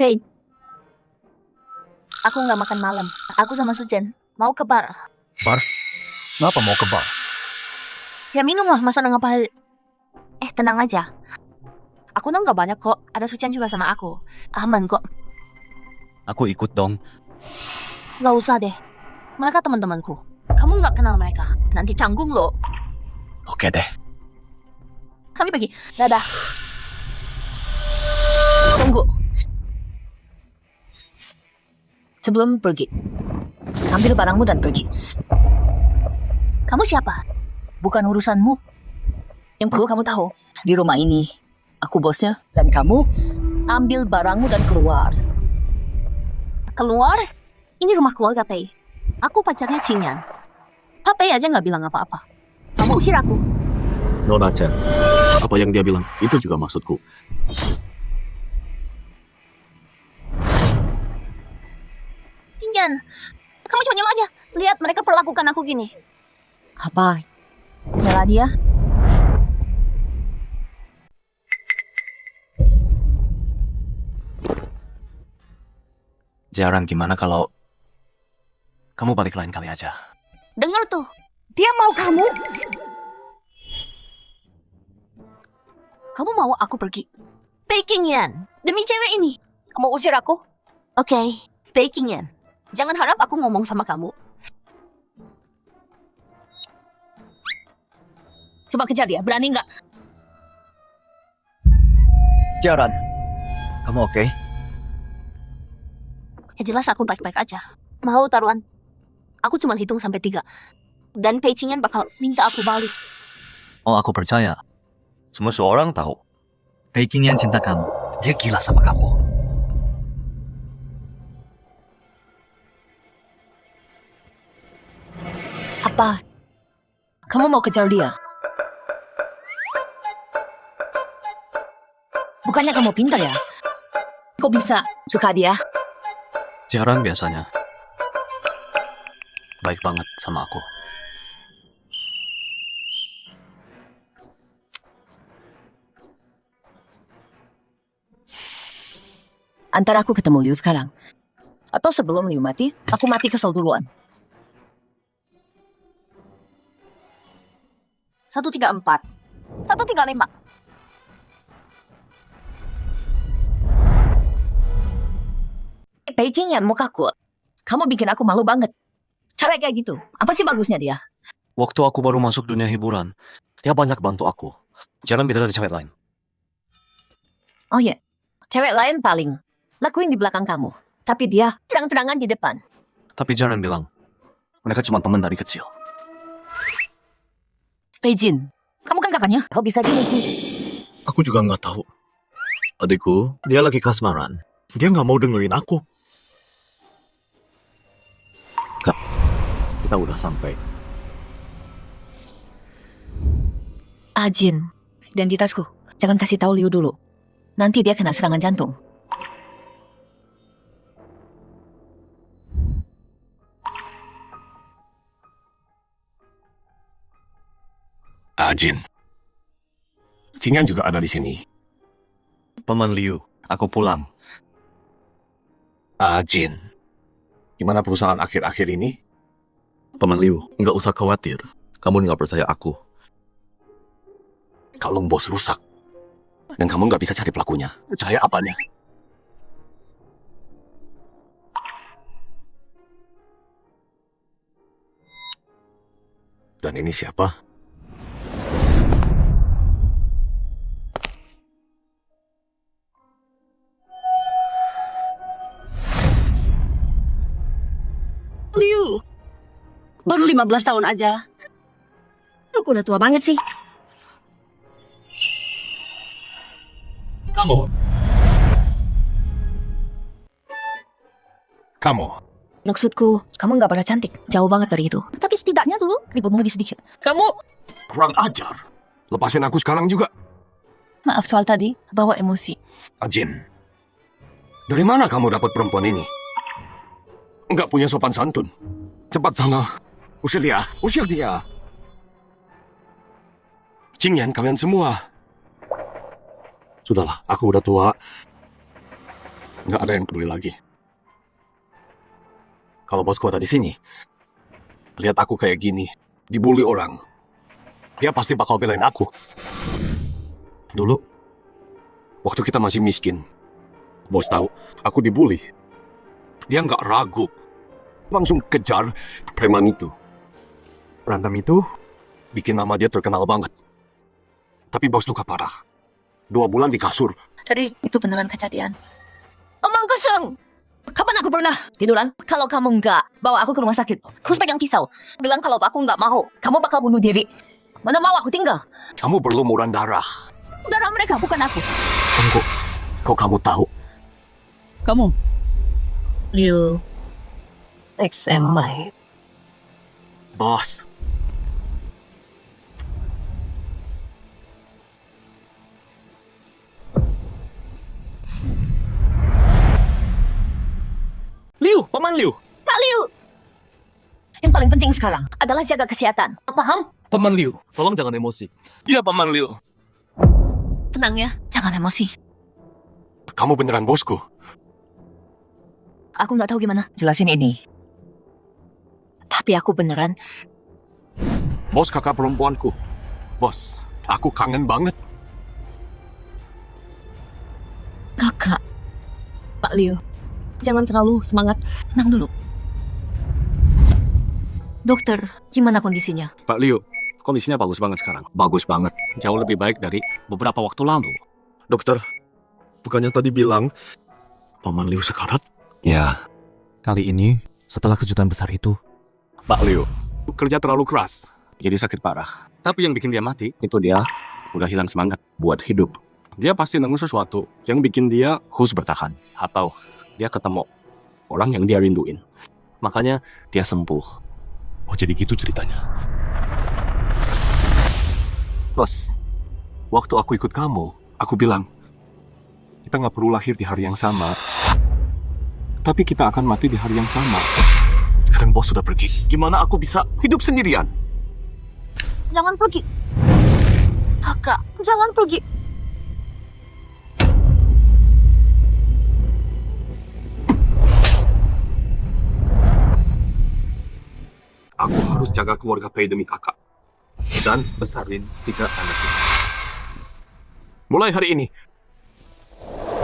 Hey. Aku nggak makan malam. Aku sama Sujan mau ke bar. Bar? Kenapa mau ke bar? Ya minum lah, masa nggak apa? Tenang aja. Aku nggak banyak kok. Ada Sujan juga sama aku. Aman kok. Aku ikut dong. Nggak usah deh. Mereka teman-temanku. Kamu nggak kenal mereka. Nanti canggung loh. Oke deh. Kami pergi. Dadah. Tunggu. Sebelum pergi, ambil barangmu dan pergi. Kamu siapa? Bukan urusanmu. Yang perlu kamu tahu, di rumah ini, aku bosnya, dan kamu ambil barangmu dan keluar. Keluar? Ini rumah keluarga Pei. Aku pacarnya Qingyan. Pak Pei aja nggak bilang apa-apa. Kamu usir aku. Nona Chen, apa yang dia bilang, itu juga maksudku. Qingyan, kamu cuma diam aja. Lihat mereka perlakukan aku gini. Apa? Nyala dia? Jarang, gimana kalau kamu balik lain kali aja? Dengar tuh, dia mau kamu. Kamu mau aku pergi? Pei Qingyan, demi cewek ini. Kamu usir aku? Oke, Pei Qingyan. Jangan harap aku ngomong sama kamu. Coba kejar dia, berani nggak? Jaran. Kamu oke? Ya jelas aku baik-baik aja. Mau taruhan? Aku cuma hitung sampai 3. Dan Pei Qingyan bakal minta aku balik. Oh, aku percaya. Semua orang tahu. Pei Qingyan cinta kamu. Dia gila sama kamu. Apa? Kamu mau kejar dia? Bukannya kamu pintar ya? Kok bisa suka dia? Jarang biasanya. Baik banget sama aku. Antara aku ketemu Liu sekarang, atau sebelum Liu mati, aku mati kesel duluan. 134. 135. Pei Qingyan mukaku, kamu bikin aku malu banget. Cara kayak gitu, apa sih bagusnya dia? Waktu aku baru masuk dunia hiburan, dia banyak bantu aku. Jarang beda dari cewek lain. Oh iya, cewek lain paling lakuin di belakang kamu. Tapi dia terang-terangan di depan. Tapi jangan bilang, mereka cuma teman dari kecil. Pei Jin, kamu kan kakaknya. Kok bisa gini sih? Aku juga nggak tahu. Adikku, dia lagi kasmaran. Dia nggak mau dengerin aku. kita udah sampai. Ajin, identitasku. Jangan kasih tahu Liu dulu. Nanti dia kena serangan jantung. Ajin. Jingan juga ada di sini. Paman Liu, aku pulang. Ajin. Gimana perusahaan akhir-akhir ini? Paman Liu, nggak usah khawatir. Kamu nggak percaya aku. Kalung bos rusak. Dan kamu nggak bisa cari pelakunya. Percaya apanya? Dan ini siapa? Liu, baru 15 tahun aja. Aku udah tua banget sih. Kamu. Maksudku, kamu nggak pernah cantik. Jauh banget dari itu. Tapi setidaknya dulu ributmu lebih sedikit. Kamu Kurang ajar. Lepasin aku sekarang juga. Maaf soal tadi, bawa emosi. Ajin. Dari mana kamu dapat perempuan ini? Nggak punya sopan santun. Cepat sana. Usir dia. Usir dia. Jingyan, kalian semua. Sudahlah, aku udah tua. Nggak ada yang peduli lagi. Kalau bosku ada di sini, lihat aku kayak gini, dibully orang, dia pasti bakal belain aku. Dulu, waktu kita masih miskin, bos tahu aku dibully. Dia nggak ragu, langsung kejar preman itu. Berantem itu bikin nama dia terkenal banget. Tapi bos luka parah. 2 bulan di kasur. Tadi itu beneran kejadian. Omong kosong! Kapan aku pernah tiduran? Kalau kamu nggak bawa aku ke rumah sakit, terus pegang pisau, bilang kalau aku nggak mau, kamu bakal bunuh diri. Mana mau aku tinggal? Kamu perlu murah darah. Darah mereka, bukan aku. Tunggu, kok kamu tahu? Kamu Liu XMY. Bos. Liu, Paman Liu. Kak Liu! Yang paling penting sekarang adalah jaga kesehatan. Paham? Paman Liu, tolong jangan emosi. Iya, Paman Liu. Tenang ya, jangan emosi. Kamu beneran bosku? Aku nggak tahu gimana jelasin ini. Tapi aku beneran. Bos kakak perempuanku. Bos, aku kangen banget. Kakak. Pak Liu, jangan terlalu semangat. Tenang dulu. Dokter, gimana kondisinya? Pak Liu, kondisinya bagus banget sekarang. Bagus banget. Jauh lebih baik dari beberapa waktu lalu. Dokter, bukannya tadi bilang Paman Liu sekarat? Ya, kali ini setelah kejutan besar itu, Pak Liu kerja terlalu keras, jadi sakit parah. Tapi yang bikin dia mati, itu dia udah hilang semangat buat hidup. Dia pasti nemu sesuatu yang bikin dia harus bertahan. Atau dia ketemu orang yang dia rinduin. Makanya dia sembuh. Oh, jadi gitu ceritanya. Bos, waktu aku ikut kamu, aku bilang, kita nggak perlu lahir di hari yang sama. Tapi kita akan mati di hari yang sama. Sekarang bos sudah pergi. Gimana aku bisa hidup sendirian? Jangan pergi. Kakak, jangan pergi. Aku harus jaga keluarga Pei demi kakak. Dan besarin 3 anaknya. Mulai hari ini,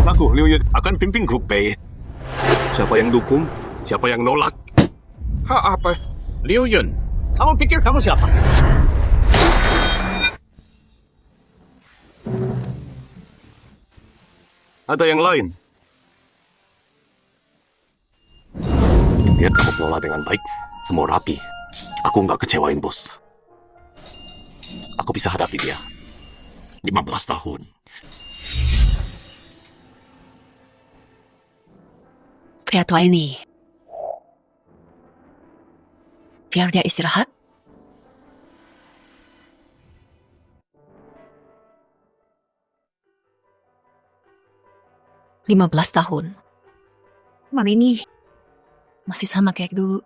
aku, Liu Yun, akan pimpin grup Pei. Siapa yang dukung, siapa yang nolak. Apa? Liu Yun, kamu pikir kamu siapa? Ada yang lain. Biar kamu kelola dengan baik, semua rapi. Aku nggak kecewain bos. Aku bisa hadapi dia. 15 tahun. Pria tua ini Biar dia istirahat. "15 tahun. Hari ini masih sama kayak dulu.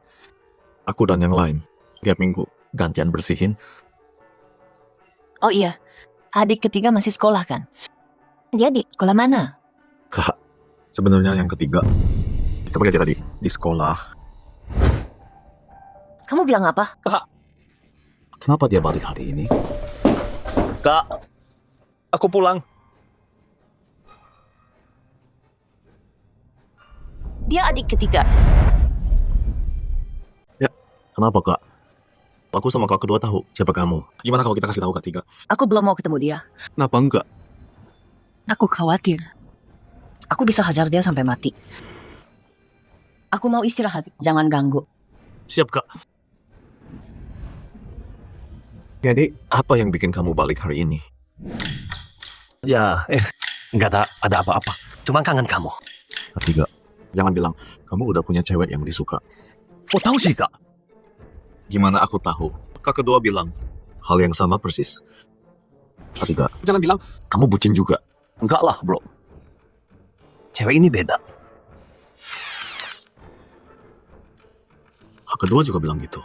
Aku dan yang lain, tiap minggu gantian bersihin. Oh iya, adik ketiga masih sekolah kan? Dia di sekolah mana? Kak, sebenarnya yang ketiga. Sebagai tadi di sekolah. Kamu bilang apa? Kenapa dia balik hari ini? Kak, aku pulang. Dia adik ketiga. Kenapa, Kak? Aku sama Kak kedua tahu siapa kamu. Gimana kalau kita kasih tahu Kak tiga? Aku belum mau ketemu dia. Kenapa enggak? Aku khawatir. Aku bisa hajar dia sampai mati. Aku mau istirahat, jangan ganggu. Siap, Kak. Jadi, apa yang bikin kamu balik hari ini? Ya, nggak ada apa-apa. Cuma kangen kamu. Ketiga, jangan bilang kamu udah punya cewek yang disuka. Oh, tahu sih, Kak. Gimana aku tahu? Kak kedua bilang hal yang sama persis. Ketiga, jangan bilang kamu bucin juga. Enggak lah, bro. Cewek ini beda. Kak kedua juga bilang gitu.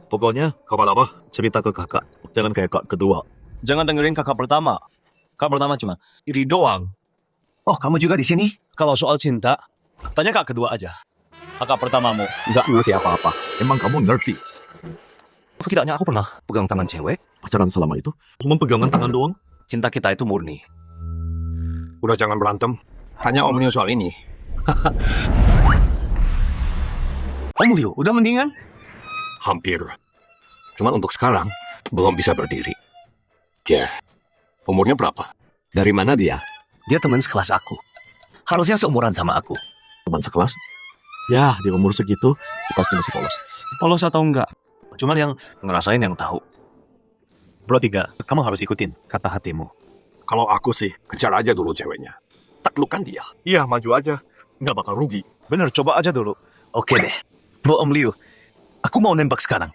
Pokoknya, kapan apa, cerita ke kakak. Jangan kayak kak kedua. Jangan dengerin kakak pertama. Kakak pertama cuma iri doang. Oh, kamu juga di sini? Kalau soal cinta, tanya kakak kedua aja. Kakak pertamamu. Nggak ngerti apa-apa. Emang kamu ngerti? Setidaknya aku pernah. Pegang tangan cewek? Pacaran selama itu? Cuma pegangan tangan doang? Cinta kita itu murni. Udah jangan berantem. Tanya Om Liu soal ini. Om Liu, udah mendingan? Hampir. Cuman untuk sekarang, belum bisa berdiri. Ya, umurnya berapa? Dari mana dia? Dia teman sekelas aku. Harusnya seumuran sama aku. Teman sekelas? Ya, di umur segitu, pasti masih polos. Polos atau enggak? Cuman yang ngerasain yang tahu. Bro 3, kamu harus ikutin kata hatimu. Kalau aku sih, kejar aja dulu ceweknya. Taklukkan dia. Iya, maju aja. Nggak bakal rugi. Bener, coba aja dulu. Oke deh. Bro Om Liu, aku mau nembak sekarang.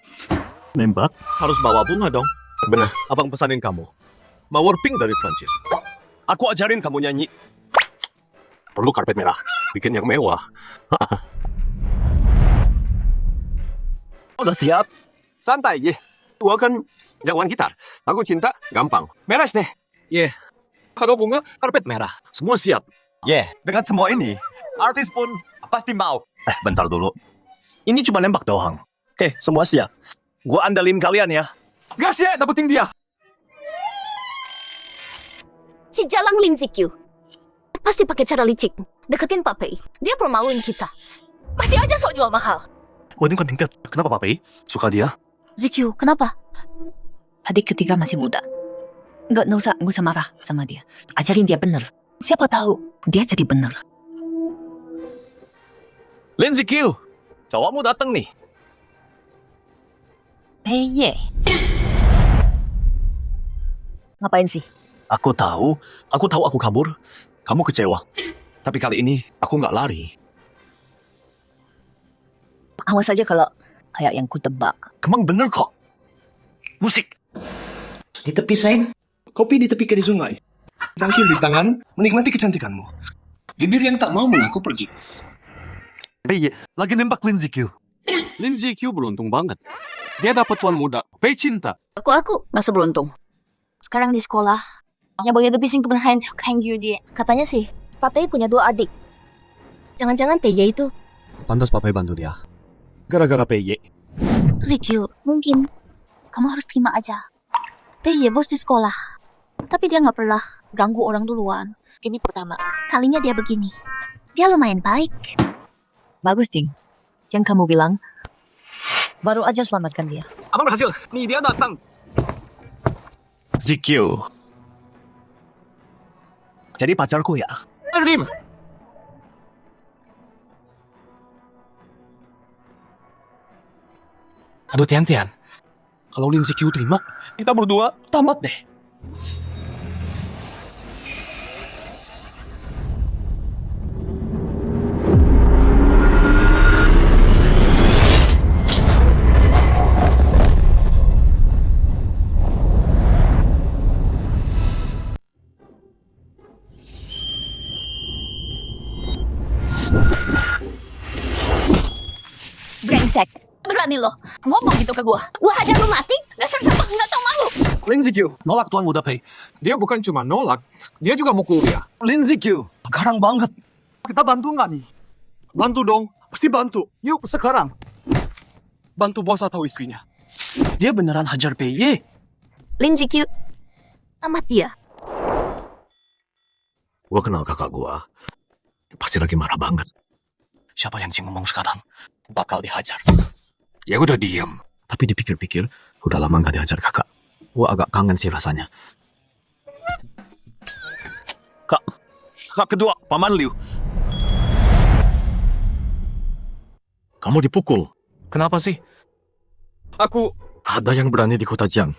Nembak? Harus bawa bunga dong. Bener. Abang pesanin kamu. Mawar pink dari Prancis. Aku ajarin kamu nyanyi. Perlu karpet merah. Bikin yang mewah. Udah siap? Santai aja. Gua kan jagoan gitar. Aku cinta, gampang. Beres deh. Ada bunga, karpet merah. Semua siap. Dengan semua ini, artis pun pasti mau. Bentar dulu. Ini cuma nembak doang. Oke, semua siap. Gua andalin kalian ya. Gas ya, dapetin dia. Si Jalang Lin Zikyu pasti pakai cara licik deketin Pak Pei. Dia permaluin kita. Masih aja sok jual mahal. Wah, ini kan tingkat. Kenapa Pak Pei? Suka dia? Zikyu, kenapa? Adik ketiga masih muda. Nggak usah marah sama dia. Ajarin dia bener. Siapa tahu dia jadi bener. Lindsay Q, cowokmu datang nih. Peye. Ngapain sih? Aku tahu aku kabur. Kamu kecewa. Tapi kali ini aku nggak lari. Awas saja kalau kayak yang ku tebak. Kemang bener kok. Musik. Di tepi sayang. Kopi di tepi di sungai. Cangkir di tangan, menikmati kecantikanmu. Bibir yang tak mau mengaku pergi. Iya, lagi nembak Lindsay Q. Lindsay Q beruntung banget. Dia dapat tuan muda, Pei cinta. Aku masa beruntung. Sekarang di sekolah, yang boleh bising kebenaran dia. Katanya sih, Pak Pei punya 2 adik. Jangan-jangan Pei itu Pantas Papa bantu dia. Gara-gara PY. Zikyu, mungkin kamu harus terima aja. Pei bos di sekolah. Tapi dia nggak pernah ganggu orang duluan. Ini pertama kalinya dia begini. Dia lumayan baik. Bagus, Ding. Yang kamu bilang, baru aja selamatkan dia. Abang berhasil. Nih dia datang. ZQ. Jadi pacarku ya? Rim. Aduh, Tian. Kalau Lindsay Q terima, kita berdua tamat deh. brengsek. Berani lo ngomong gitu ke gua. Gua hajar lu mati, dasar sampah nggak tau malu. Lin Zikyu, Nolak tuan udah pay. dia bukan cuma nolak, dia juga mukul dia. Lin Zikyu, sekarang banget. Kita bantu nggak nih? Bantu dong, pasti bantu. Yuk sekarang. Bantu bos atau istrinya. Dia beneran hajar PY. Lin Ji-kyu, amat dia. Gua kenal kakak gua. Pasti lagi marah banget. Siapa yang sih ngomong sekarang? Bakal dihajar. Ya udah diam. Tapi dipikir-pikir, udah lama gak dihajar kakak. Gua agak kangen sih rasanya. Kak kedua, Paman Liu. Kamu dipukul. Kenapa sih? Aku Ada yang berani di kota Jiang.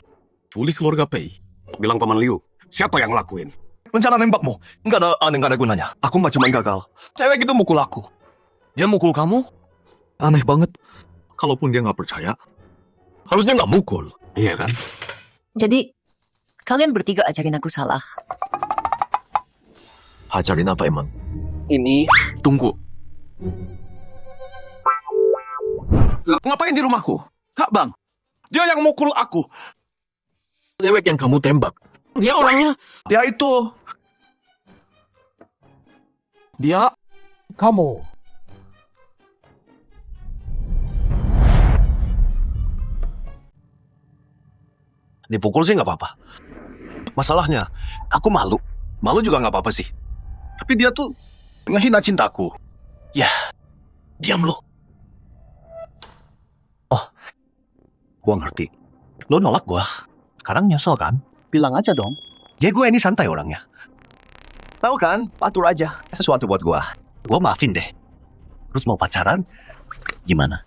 Culik keluarga Pei. Bilang Paman Liu, siapa yang ngelakuin? Rencana nembakmu. Nggak ada gunanya. Aku mah cuma gagal. Cewek itu mukul aku. Dia mukul kamu? Aneh banget. Kalaupun dia nggak percaya, harusnya nggak mukul. Iya kan? Jadi kalian bertiga ajarin aku salah. Ajarin apa emang? Ini. Tunggu. Ngapain di rumahku? Kak Bang. Dia yang mukul aku. Cewek yang kamu tembak. Dia orangnya. Dia itu. Dia. Kamu. Dipukul sih nggak apa-apa. Masalahnya, aku malu. Malu juga nggak apa-apa sih. Tapi dia tuh ngehina cintaku. Ya, diam lu. Oh, gua ngerti. Lo nolak gua. Sekarang nyesel kan? Bilang aja dong. Ya gue ini santai orangnya. Tahu kan? Atur aja. Sesuatu buat gua. Gua maafin deh. Terus mau pacaran? Gimana?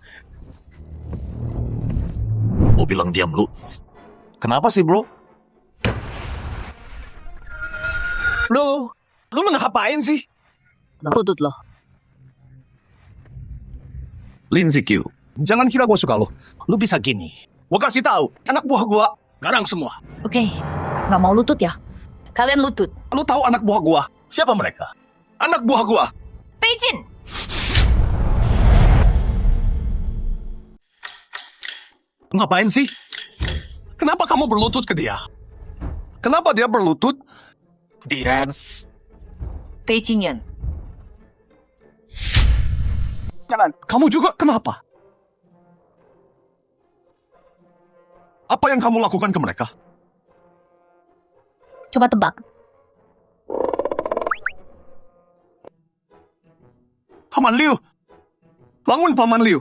Mau bilang diam lu. Kenapa sih bro? Lu ngapain sih? Lutut lo. Lin Zikyu, jangan kira gue suka lo. Lu bisa gini. Gue kasih tahu, anak buah gue garang semua. Oke, nggak mau lutut ya? Kalian lutut. Lu tahu anak buah gue? Siapa mereka? Anak buah gue. Peijin. Ngapain sih? Kenapa kamu berlutut ke dia? Kenapa dia berlutut? Dance. Peijin. Jangan. Kamu juga kenapa? Apa yang kamu lakukan ke mereka? Coba tebak. Paman Liu. Bangun Paman Liu.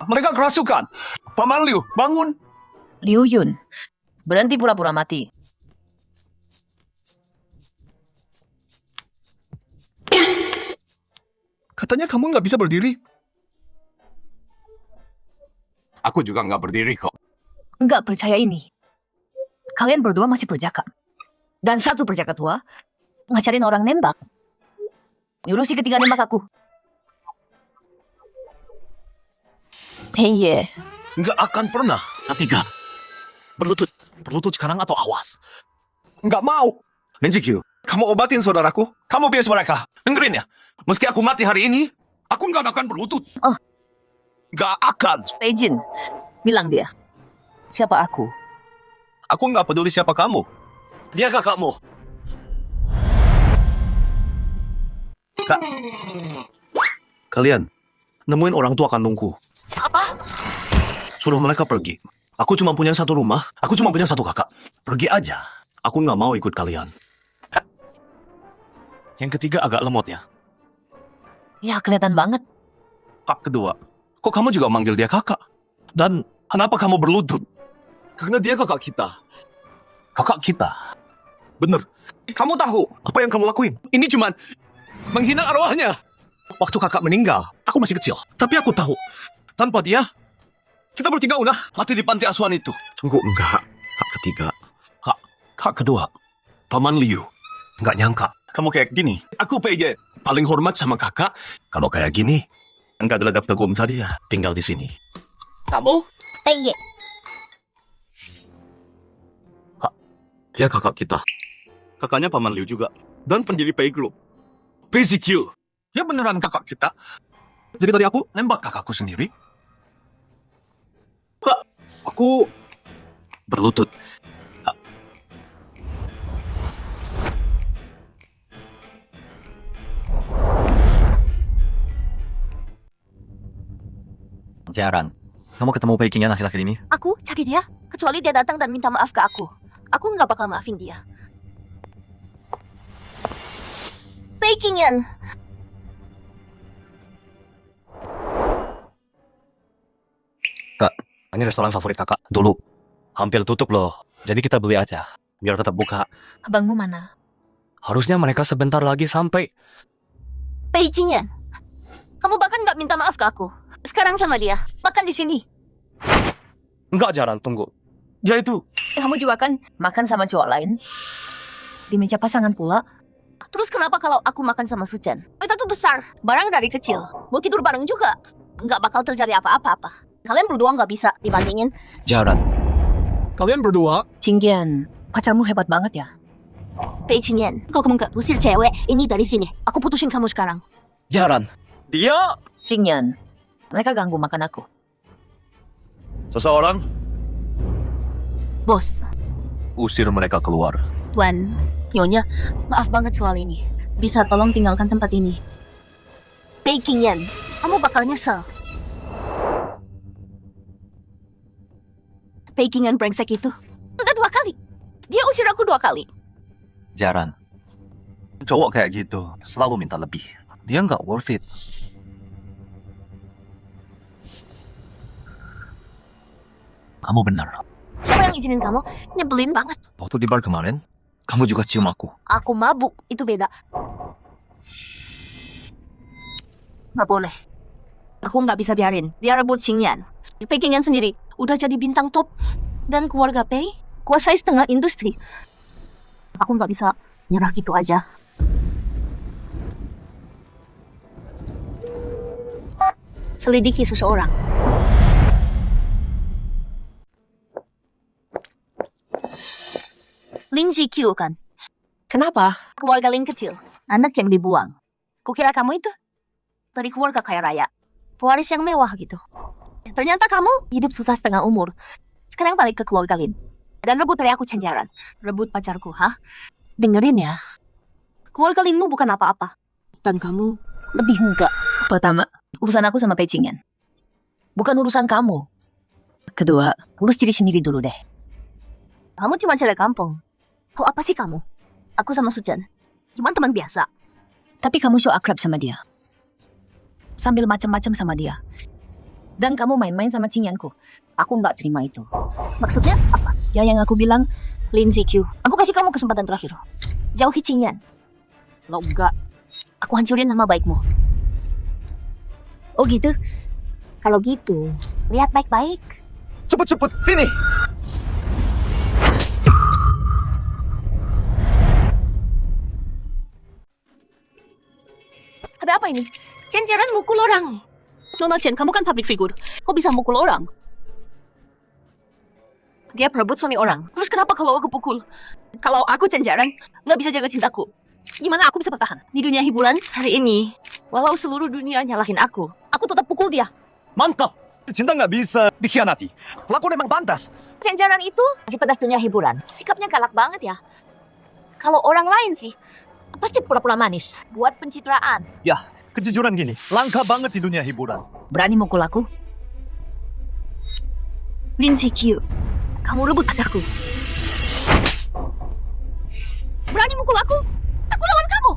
Mereka kerasukan. Paman Liu, bangun. Liu Yun. Berhenti pura-pura mati. Katanya kamu nggak bisa berdiri. Aku juga nggak berdiri kok. Nggak percaya ini. Kalian berdua masih perjaka. Dan satu perjaka tua ngajarin orang nembak. Nyuruh si ketiga nembak aku. Hei, Nggak akan pernah. Ketiga. Berlutut. Berlutut sekarang atau awas? Nggak mau. Lin Zikyu, kamu obatin saudaraku. Kamu bias mereka. Dengerin ya. Meski aku mati hari ini, aku nggak akan berlutut. Oh. Nggak akan. Peijin, bilang dia. Siapa aku? Aku nggak peduli siapa kamu. Dia kakakmu. Kak. Kalian, nemuin orang tua kandungku. Apa? Suruh mereka pergi. Aku cuma punya satu rumah. Aku cuma punya satu kakak. Pergi aja. Aku nggak mau ikut kalian. Yang ketiga agak lemot ya. Ya, kelihatan banget. Kak kedua, kok kamu juga manggil dia kakak? Dan kenapa kamu berlutut? Karena dia kakak kita. Kakak kita? Bener. Kamu tahu apa yang kamu lakuin? Ini cuman menghina arwahnya. Waktu kakak meninggal, aku masih kecil. Tapi aku tahu, tanpa dia, kita bertiga udah mati di panti asuhan itu. Tunggu, enggak. Hak ketiga. Kak kedua, Paman Liu. Nggak nyangka, kamu kayak gini. Aku PJ, paling hormat sama kakak. Kalau kayak gini, nggak geledap ke gumsa dia. Tinggal di sini. Kamu? Peye. Dia kakak kita. Kakaknya Paman Liu juga. Dan pendiri Pei Group. PZQ. Dia beneran kakak kita. Jadi tadi aku nembak kakakku sendiri. Aku Berlutut. Jaran, kamu ketemu Peikingan akhir-akhir ini? Aku sakit ya, kecuali dia datang dan minta maaf ke aku. Aku nggak bakal maafin dia. Peikingan. Ini restoran favorit kakak dulu. Hampir tutup loh. Jadi kita beli aja. Biar tetap buka. Abangmu mana? Harusnya mereka sebentar lagi sampai. Peikingan. Kamu bahkan nggak minta maaf ke aku. Sekarang sama dia, makan di sini. Enggak, Jaran, tunggu. Dia itu. Kamu juga kan makan sama cowok lain? Di meja pasangan pula. Terus kenapa kalau aku makan sama Sujan? Kita tuh besar, barang dari kecil. Mau tidur bareng juga. Nggak bakal terjadi apa-apa. Kalian berdua nggak bisa dibandingin. Jaran. kalian berdua Cinggian, pacarmu hebat banget ya. Peikingan, kalau kamu nggak usir cewek ini dari sini, aku putusin kamu sekarang. Jaran. Dia. Cinggian, mereka ganggu makan aku. Seseorang Bos, usir mereka keluar. Tuan, Nyonya, maaf banget soal ini. Bisa tolong tinggalkan tempat ini. Peikingan, kamu bakal nyesel. Peikingan brengsek itu. Udah 2 kali. Dia usir aku 2 kali. Jaran, cowok kayak gitu selalu minta lebih. Dia nggak worth it. Kamu benar. Siapa yang izinin kamu? Nyebelin banget. Waktu di bar kemarin, kamu juga cium aku. Aku mabuk, itu beda. Nggak boleh. Aku nggak bisa biarin dia rebut Xingyan. Peikingan sendiri udah jadi bintang top. Dan keluarga Pei kuasai setengah industri. Aku nggak bisa nyerah gitu aja. Selidiki seseorang. Lin Zikyu kan? Kenapa? Keluarga Lin kecil, anak yang dibuang. Kukira kamu itu dari keluarga kaya raya, pewaris yang mewah gitu. Ternyata kamu hidup susah setengah umur. Sekarang balik ke keluarga Lin. Dan rebut dari aku cenjaran. Rebut pacarku, hah? Dengerin ya. Keluarga Linmu bukan apa-apa. Dan kamu lebih enggak. Pertama, urusan aku sama Peikingan. Bukan urusan kamu. Kedua, urus diri sendiri dulu deh. Kamu cuma cewek kampung. Oh, apa sih kamu? Aku sama Sujan cuma teman biasa. Tapi kamu so akrab sama dia. Sambil macam-macam sama dia. Dan kamu main-main sama Cingyanku. Aku nggak terima itu. Maksudnya apa? Ya yang aku bilang, Lin Zikyu, aku kasih kamu kesempatan terakhir. Jauhi Cingyan. Lo enggak, aku hancurin nama baikmu. oh gitu? Kalau gitu, lihat baik-baik. Cepet-cepet, sini! Ada apa ini? Cenceran mukul orang. Nona Chen, kamu kan public figure. Kok bisa mukul orang? Dia perebut suami orang. Terus kenapa kalau aku pukul? Kalau aku cenceran, nggak bisa jaga cintaku. Gimana aku bisa bertahan? Di dunia hiburan, hari ini, walau seluruh dunia nyalahin aku tetap pukul dia. Mantap! Cinta nggak bisa dikhianati. Pelakon emang pantas. Cenceran itu si pedas dunia hiburan. Sikapnya galak banget ya. Kalau orang lain sih, pasti pura-pura manis. Buat pencitraan. Ya, kejujuran gini, langka banget di dunia hiburan. Berani mukul aku? Lin Zikyu, kamu rebut pacarku. Berani mukul aku? Aku lawan kamu.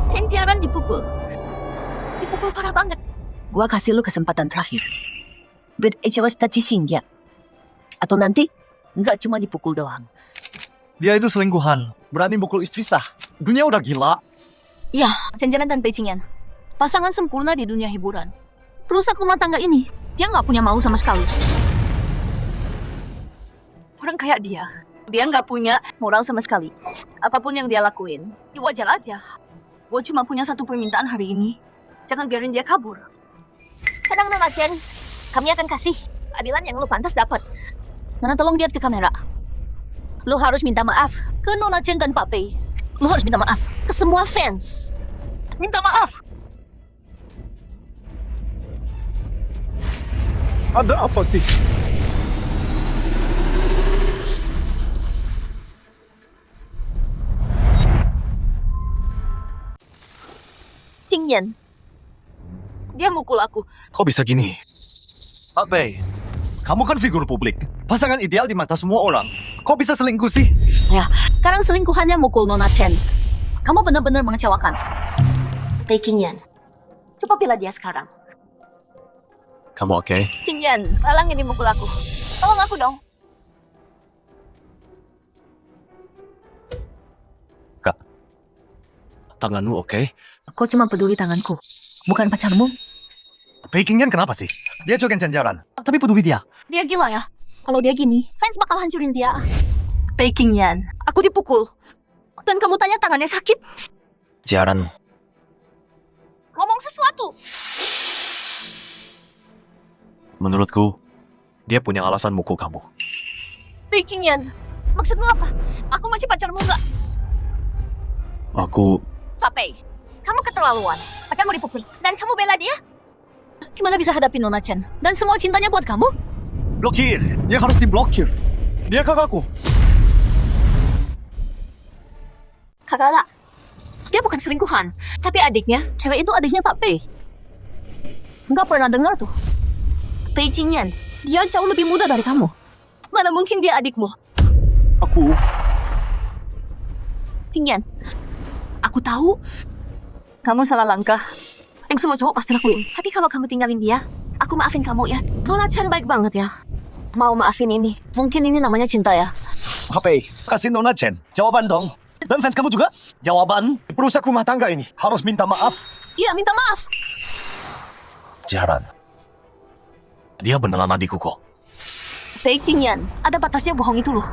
Cenceran dipukul. Dipukul parah banget. Gua kasih lu kesempatan terakhir. Berecewas ya. Atau nanti nggak cuma dipukul doang. Dia itu selingkuhan, berani mukul istri sah. Dunia udah gila. Ya, Cenceran dan Peikingan. Pasangan sempurna di dunia hiburan. Perusak rumah tangga ini, dia nggak punya mau sama sekali. Orang kayak dia nggak punya moral sama sekali. Apapun yang dia lakuin, ya wajar aja. Gue cuma punya satu permintaan hari ini. Jangan biarin dia kabur. Tenang, Nona Chen. Kami akan kasih keadilan yang lo pantas dapat. Nona, tolong lihat ke kamera. Lo harus minta maaf ke Nona Chen dan Pak Pei. Lo harus minta maaf ke semua fans. Minta maaf. Ada apa sih? Cingyan. Dia mukul aku. Kok bisa gini? Pak Bei, kamu kan figur publik. Pasangan ideal di mata semua orang. Kok bisa selingkuh sih? Ya, sekarang selingkuhannya mukul Nona Chen. Kamu benar-benar mengecewakan. Pekingyan. Coba pilih dia sekarang. Kamu oke? Cingyan, Lalang ini mukul aku. Tolong aku dong. Tanganmu oke? Kau cuma peduli tanganku, bukan pacarmu. Pekingyan kenapa sih? Dia joget janjaran, tapi peduli dia. Dia gila ya. Kalau dia gini, fans bakal hancurin dia. Pekingyan, aku dipukul. Dan kamu tanya tangannya sakit? Jaran. Ngomong sesuatu. Menurutku, dia punya alasan mukul kamu. Pekingyan, maksudmu apa? Aku masih pacarmu nggak? Aku... Pak Pei, kamu keterlaluan. Pacarmu dipukul. Dan kamu bela dia? Gimana bisa hadapi Nona Chen? Dan semua cintanya buat kamu? Blokir, dia harus diblokir. Dia kakakku. Kakak, dia bukan selingkuhan. Tapi adiknya, cewek itu adiknya Pak Pei. Nggak pernah dengar tuh. Pei Qingyan, dia jauh lebih muda dari kamu. Mana mungkin dia adikmu? Aku... Qingyan, aku tahu kamu salah langkah. Yang semua cowok pasti lakuin. Tapi kalau kamu tinggalin dia, aku maafin kamu ya. Nona Chen baik banget ya. Mau maafin ini. Mungkin ini namanya cinta ya. Pak Bei, kasih Nona Chen. Jawaban dong. Dan fans kamu juga? Jawaban, perusak rumah tangga ini harus minta maaf. Iya, minta maaf. Jaran. Dia beneran adikku kok. Pei Qingyan, ada batasnya bohong itu loh.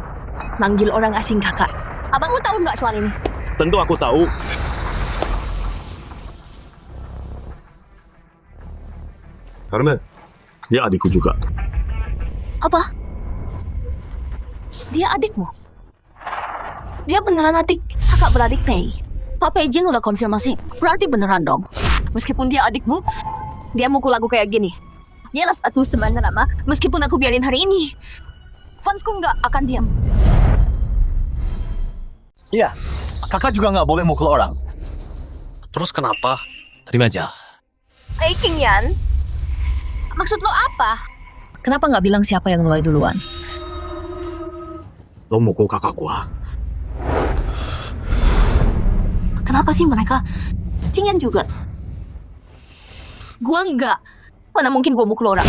Manggil orang asing kakak. Abang lu tahu nggak soal ini? Tentu aku tahu. Karena dia adikku juga. Apa? Dia adikmu? Dia beneran adik kakak beradik Pei. Pak Pei Jin udah konfirmasi. Berarti beneran dong. Meskipun dia adikmu, dia mukul aku kayak gini. Jelas atuh sebenarnya mah. Meskipun aku biarin hari ini, fansku nggak akan diam. Iya, kakak juga nggak boleh mukul orang. Terus kenapa? Terima aja. Pei Qingyan, maksud lo apa? Kenapa nggak bilang siapa yang mulai duluan? Lo mukul kakak gua. Kenapa sih mereka? Qingyan juga. Gua nggak. Mana mungkin gua mukul orang?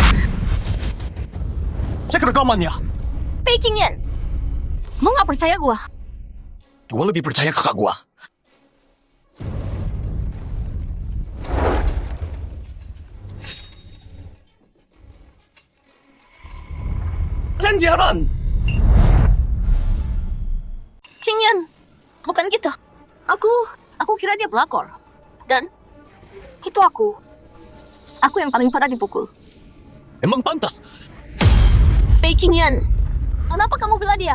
Cek rekamannya. Pei Qingyan, Lo nggak percaya gua? Gua lebih percaya kakak gua. Janjaran. Qingyan, bukan gitu. Aku kira dia pelakor. Dan itu aku. Aku yang paling parah dipukul. Emang pantas. Pei Qingyan, kenapa kamu bela dia?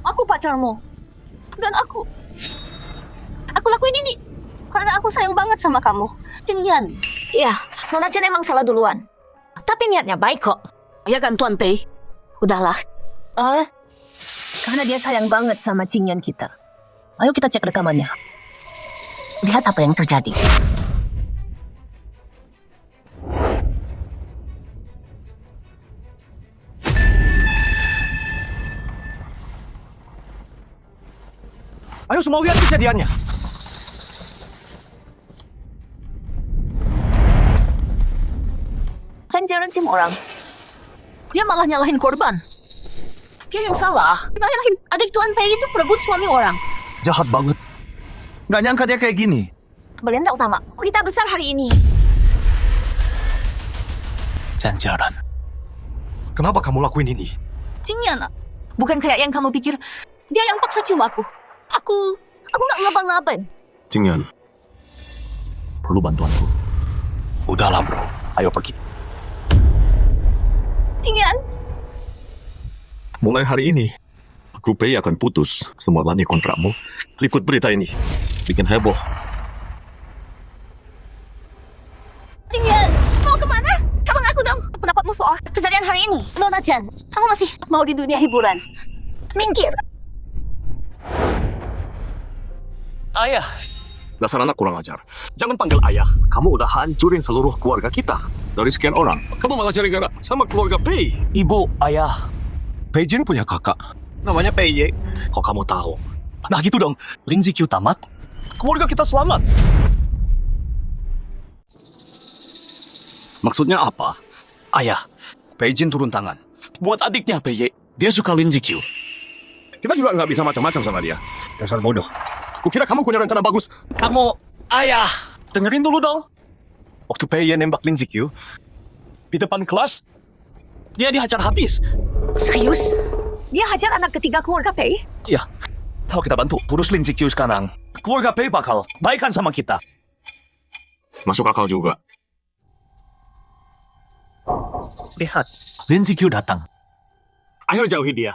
Aku pacarmu. Dan aku lakuin ini karena aku sayang banget sama kamu. Qingyan. Iya, Nona Chen emang salah duluan. Tapi niatnya baik kok. Ya kan Tuan Pei? Udahlah. Karena dia sayang banget sama Qingyan kita. Ayo kita cek rekamannya. Lihat apa yang terjadi. Ayo semua lihat kejadiannya. Kan jangan tim orang. Dia malah nyalahin korban. Dia yang salah. Dia nyalahin adik Tuan Pei itu perebut suami orang. Jahat banget. Nggak nyangka dia kayak gini. Berita utama, berita besar hari ini. Janjaran. Kenapa kamu lakuin ini? Qingyan, bukan kayak yang kamu pikir. Dia yang paksa cium aku. Aku nggak ngapa-ngapain. Qingyan. Perlu bantuanku. Udahlah bro, ayo pergi. Qingyan, Mulai hari ini, Grup Pei akan putus semua lani kontrakmu. Liput berita ini. Bikin heboh. Qingyan, mau kemana? Tolong aku dong. pendapatmu soal kejadian hari ini? Nona Jan, kamu masih mau di dunia hiburan? Minggir. Ayah. Dasar anak kurang ajar. Jangan panggil ayah. Kamu udah hancurin seluruh keluarga kita. Dari sekian orang, kamu malah cari gara sama keluarga Pei. Ibu, ayah. Pei Jin punya kakak. Namanya Pei Ye. Kok kamu tahu? Nah gitu dong. Lin Zikyu tamat. Keluarga kita selamat. Maksudnya apa? Ayah, Pei Jin turun tangan. Buat adiknya Pei Ye. Dia suka Lin Zikyu. Kita juga nggak bisa macam-macam sama dia. Dasar bodoh. Kukira kamu punya rencana bagus. Kamu, ayah, dengerin dulu dong. Waktu Pei Ye nembak Lin Zikyu, di depan kelas, dia dihajar habis. Serius? Dia hajar anak ketiga keluarga Pei? Iya, kalau kita bantu urus Lin Zikyu sekarang, keluarga Pei bakal baikan sama kita. Masuk akal juga. Lihat, Lin Zikyu datang. Ayo jauhi dia.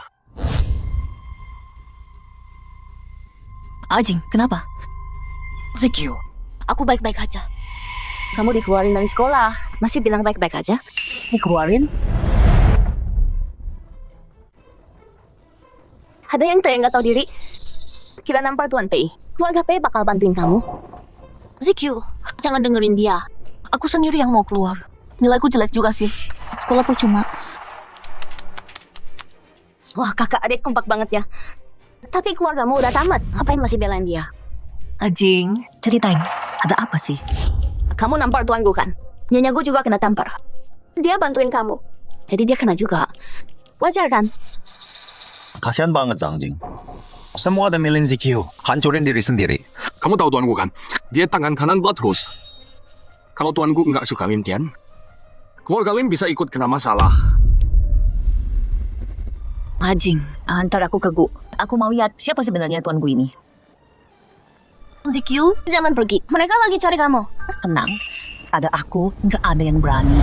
Ajing, kenapa? Zikyu, aku baik-baik aja. Kamu dikeluarin dari sekolah, masih bilang baik-baik aja? Dikeluarin? Ada yang nggak tahu diri. Kira nampar Tuan Pei. Keluarga Pei bakal bantuin kamu. Zikyu, jangan dengerin dia. Aku sendiri yang mau keluar. Nilaiku jelek juga sih. Sekolah percuma. Wah, kakak adik kompak banget ya. Tapi keluargamu udah tamat. Ngapain masih belain dia? Ajing, ceritain. Ada apa sih? Kamu nampar tuanku kan? Nyanyaku juga kena tampar. Dia bantuin kamu. Jadi dia kena juga. Wajar kan? Kasihan banget Zhang Jing. Semua demi Lin Zikyu, hancurin diri sendiri. Kamu tahu tuanku kan? Dia tangan kanan Blood Rose. Kalau tuanku nggak suka Lin Tian, keluarga Lin bisa ikut kena masalah. Ajing, antar aku ke Gu. Aku mau lihat siapa sebenarnya tuanku ini. Zikyu, jangan pergi. Mereka lagi cari kamu. Tenang, ada aku, nggak ada yang berani.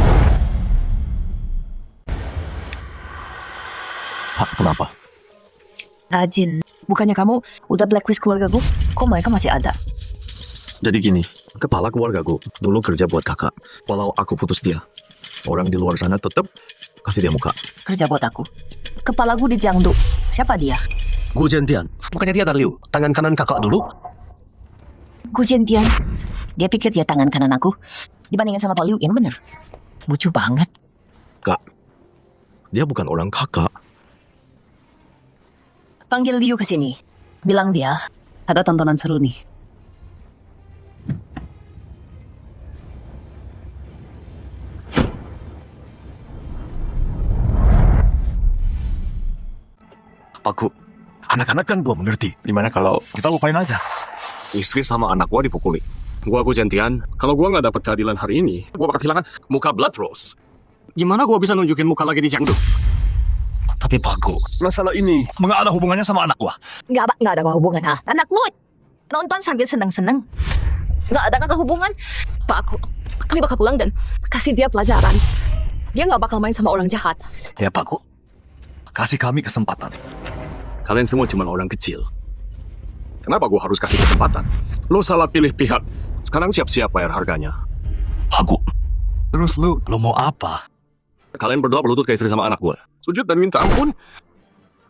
Pak, kenapa? Ajin, bukannya kamu udah blacklist keluargaku? Kok mereka masih ada? Jadi gini, kepala keluargaku dulu kerja buat kakak. Walau aku putus dia, orang di luar sana tetap kasih dia muka. Kerja buat aku. Kepalaku di Jiangdu. Siapa dia? Gu Zhentian, bukannya dia dari Liu, tangan kanan kakak dulu? Gu Zhentian. Dia pikir dia tangan kanan aku. Dibandingin sama Pak Liu, yang bener. Lucu banget. Kak, dia bukan orang kakak. Panggil Liu ke sini. Bilang dia, ada tontonan seru nih. Aku, anak-anak kan belum mengerti. Gimana kalau kita lupain aja? Istri sama anak gua dipukuli. Gua Gentian, kalau gua nggak dapat keadilan hari ini, gua bakal kehilangan muka Blood Rose. Gimana gua bisa nunjukin muka lagi di Jiangdu? Tapi Pak Gu, masalah ini nggak ada hubungannya sama anak gua. Nggak ada hubungan ha. Anak lu nonton sambil seneng-seneng. Nggak ada hubungan. Pak, kami bakal pulang dan kasih dia pelajaran. Dia nggak bakal main sama orang jahat. Ya Pak Gu, kasih kami kesempatan. Kalian semua cuma orang kecil. Kenapa gua harus kasih kesempatan? Lo salah pilih pihak. Sekarang siap-siap bayar harganya. Pak Gu, terus lu mau apa? Kalian berdua berlutut ke istri sama anak gua. Sujud dan minta ampun.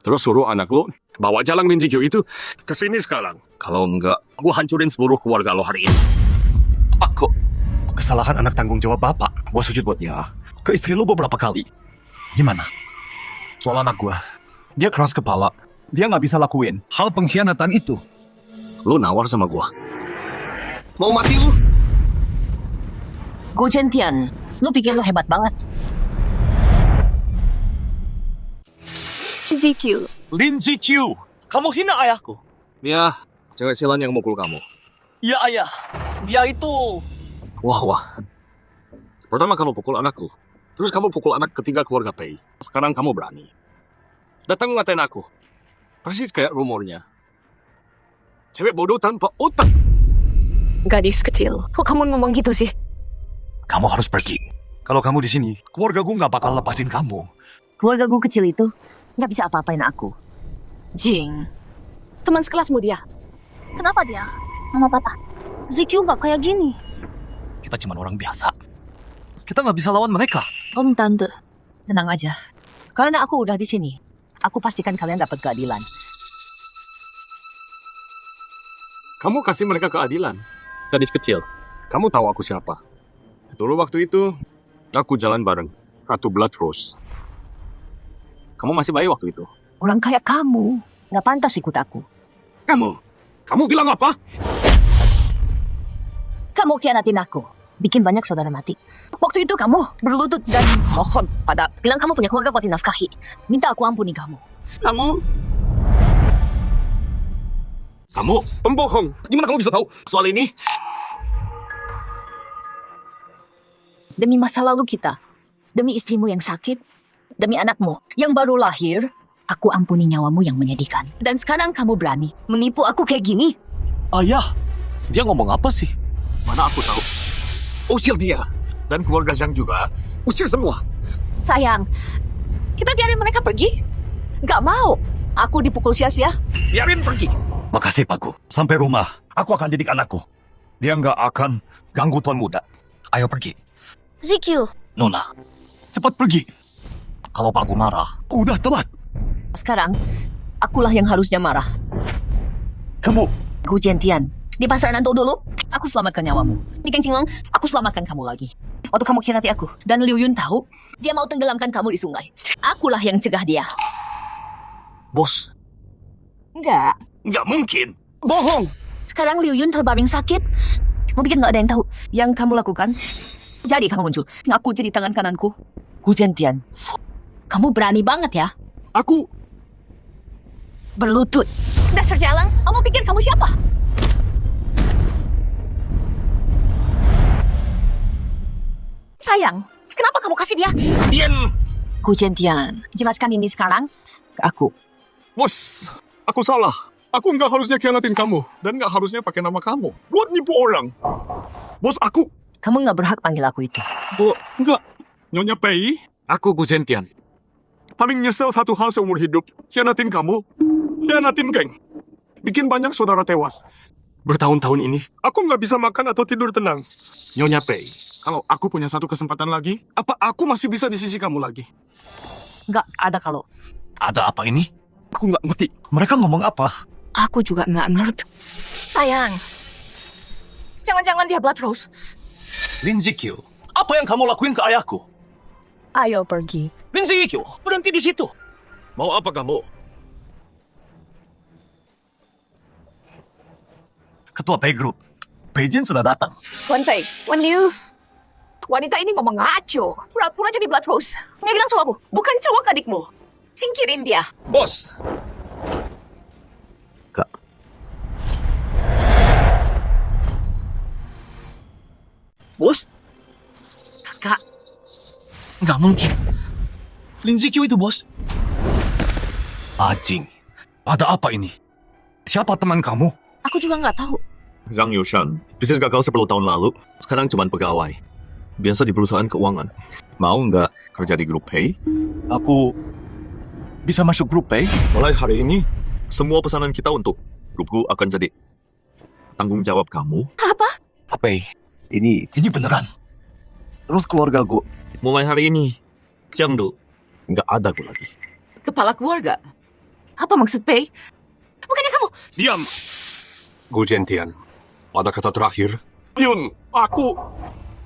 Terus suruh anak lo bawa jalan Lin Zikyu itu ke sini sekarang. Kalau enggak, gua hancurin seluruh keluarga lo hari ini. Pak Gu, kesalahan anak tanggung jawab bapak. Gua sujud buat dia. Ke istri lu beberapa kali. Gimana? Soal anak gua, dia keras kepala. Dia nggak bisa lakuin hal pengkhianatan itu. Lo nawar sama gua. Mau mati lu? Gu Zhentian, lu pikir lu hebat banget. Zikyu, Lin Zikyu, kamu hina ayahku. Ya, cewek silan yang mukul kamu. Iya ayah, dia itu. Wah. Pertama kamu pukul anakku. Terus kamu pukul anak ketiga keluarga Pei. Sekarang kamu berani. Datang ngatain aku. Persis kayak rumornya. Cewek bodoh tanpa otak. Gadis kecil, kok kamu ngomong gitu sih? Kamu harus pergi. Kalau kamu di sini, keluarga gue nggak bakal lepasin kamu. Keluarga gue kecil itu nggak bisa apa-apain aku. Jing, teman sekelasmu dia. kenapa dia? Mama papa, Zikyu nggak kayak gini. Kita cuma orang biasa. Kita nggak bisa lawan mereka. Om Tante, tenang aja. Karena aku udah di sini, aku pastikan kalian dapat keadilan. Kamu kasih mereka keadilan. Gadis kecil, kamu tahu aku siapa? Dulu waktu itu, aku jalan bareng Ratu Bloodrose. Kamu masih bayi waktu itu. Orang kayak kamu, nggak pantas ikut aku. Kamu bilang apa? Kamu khianatin aku, bikin banyak saudara mati. Waktu itu kamu berlutut dan mohon bilang kamu punya keluarga buat dinafkahi. Minta aku ampuni kamu. Kamu pembohong. Gimana kamu bisa tahu soal ini? Demi masa lalu kita, demi istrimu yang sakit, demi anakmu yang baru lahir, aku ampuni nyawamu yang menyedihkan. Dan sekarang kamu berani menipu aku kayak gini? Ayah, dia ngomong apa sih? Mana aku tahu. Usir dia. Dan keluarga Zhang juga. Usir semua. Sayang, kita biarin mereka pergi? Nggak mau. Aku dipukul sia-sia. Biarin pergi. Makasih, Paku. Sampai rumah, aku akan didik anakku. Dia nggak akan ganggu tuan muda. Ayo pergi. ZQ, Nona, cepat pergi. Kalau Paku marah, udah telat. Sekarang, akulah yang harusnya marah. Kamu, Gu Jiantian, di pasar Nantou dulu, aku selamatkan nyawamu. Di Geng Qinglong, aku selamatkan kamu lagi. Waktu kamu khianati aku, dan Liu Yun tahu, dia mau tenggelamkan kamu di sungai. Akulah yang cegah dia. Bos, Nggak mungkin. Bohong! Sekarang Liu Yun terbaring sakit. Kamu pikir nggak ada yang tahu yang kamu lakukan? Jadi kamu muncul, ngaku jadi tangan kananku. Gu Jiantian, kamu berani banget ya? Aku Berlutut. Dasar jalang, kamu pikir kamu siapa? Sayang, kenapa kamu kasih dia? Dian. Gu Jiantian, jelaskan ini sekarang ke aku. Bos, aku salah. Aku nggak harusnya khianatin kamu. Dan nggak harusnya pakai nama kamu. Buat nipu orang. Bos, aku... Kamu nggak berhak panggil aku itu. Nggak. Nyonya Pei, aku Gu Zentian. Paling nyesel satu hal seumur hidup. Khianatin kamu. Khianatin geng. Bikin banyak saudara tewas. Bertahun-tahun ini, aku nggak bisa makan atau tidur tenang. Nyonya Pei, kalau aku punya satu kesempatan lagi, apa aku masih bisa di sisi kamu lagi? Nggak ada kalau. ada apa ini? Aku nggak ngerti. Mereka ngomong apa? Aku juga nggak ngerti. Sayang, jangan-jangan dia Bloodrose. Lin Zikyu, apa yang kamu lakuin ke ayahku? Ayo pergi. Lin Zikyu, berhenti di situ. Mau apa kamu? Ketua Pei Group, Pei Jin sudah datang. Wan Pei, Wan Liu. Wanita ini ngomong ngaco. Pura-pura jadi Bloodrose. Dia bilang cowokku, bukan cowok adikmu. Singkirin dia. Bos. Kak, Bos? Kak, Nggak mungkin. Lin Zikyu itu, bos. Anjing. Ada apa ini? Siapa teman kamu? Aku juga nggak tahu. Zhang Yushan, bisnis gagal 10 tahun lalu, sekarang cuma pegawai. Biasa di perusahaan keuangan. Mau nggak kerja di grup Pei? Aku bisa masuk grup Pei? Mulai hari ini, semua pesanan kita untuk grupku akan jadi tanggung jawab kamu. Pei, ini beneran. Terus keluarga gue. Mulai hari ini, Jiangdu nggak ada aku lagi. Kepala keluarga. Apa maksud Pei? Bukannya kamu... Diam. Gu Zentian, ada kata terakhir. Yun, aku...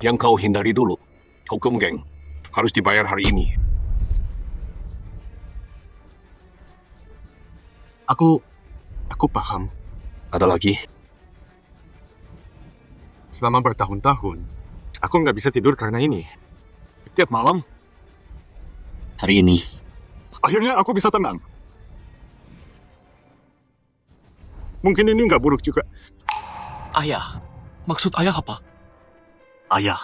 Yang kau hindari dulu. Hukum geng. Harus dibayar hari ini. Aku paham. Ada lagi. Selama bertahun-tahun, aku nggak bisa tidur karena ini. Tiap malam, hari ini. akhirnya aku bisa tenang. Mungkin ini nggak buruk juga. Ayah, maksud ayah apa? Ayah.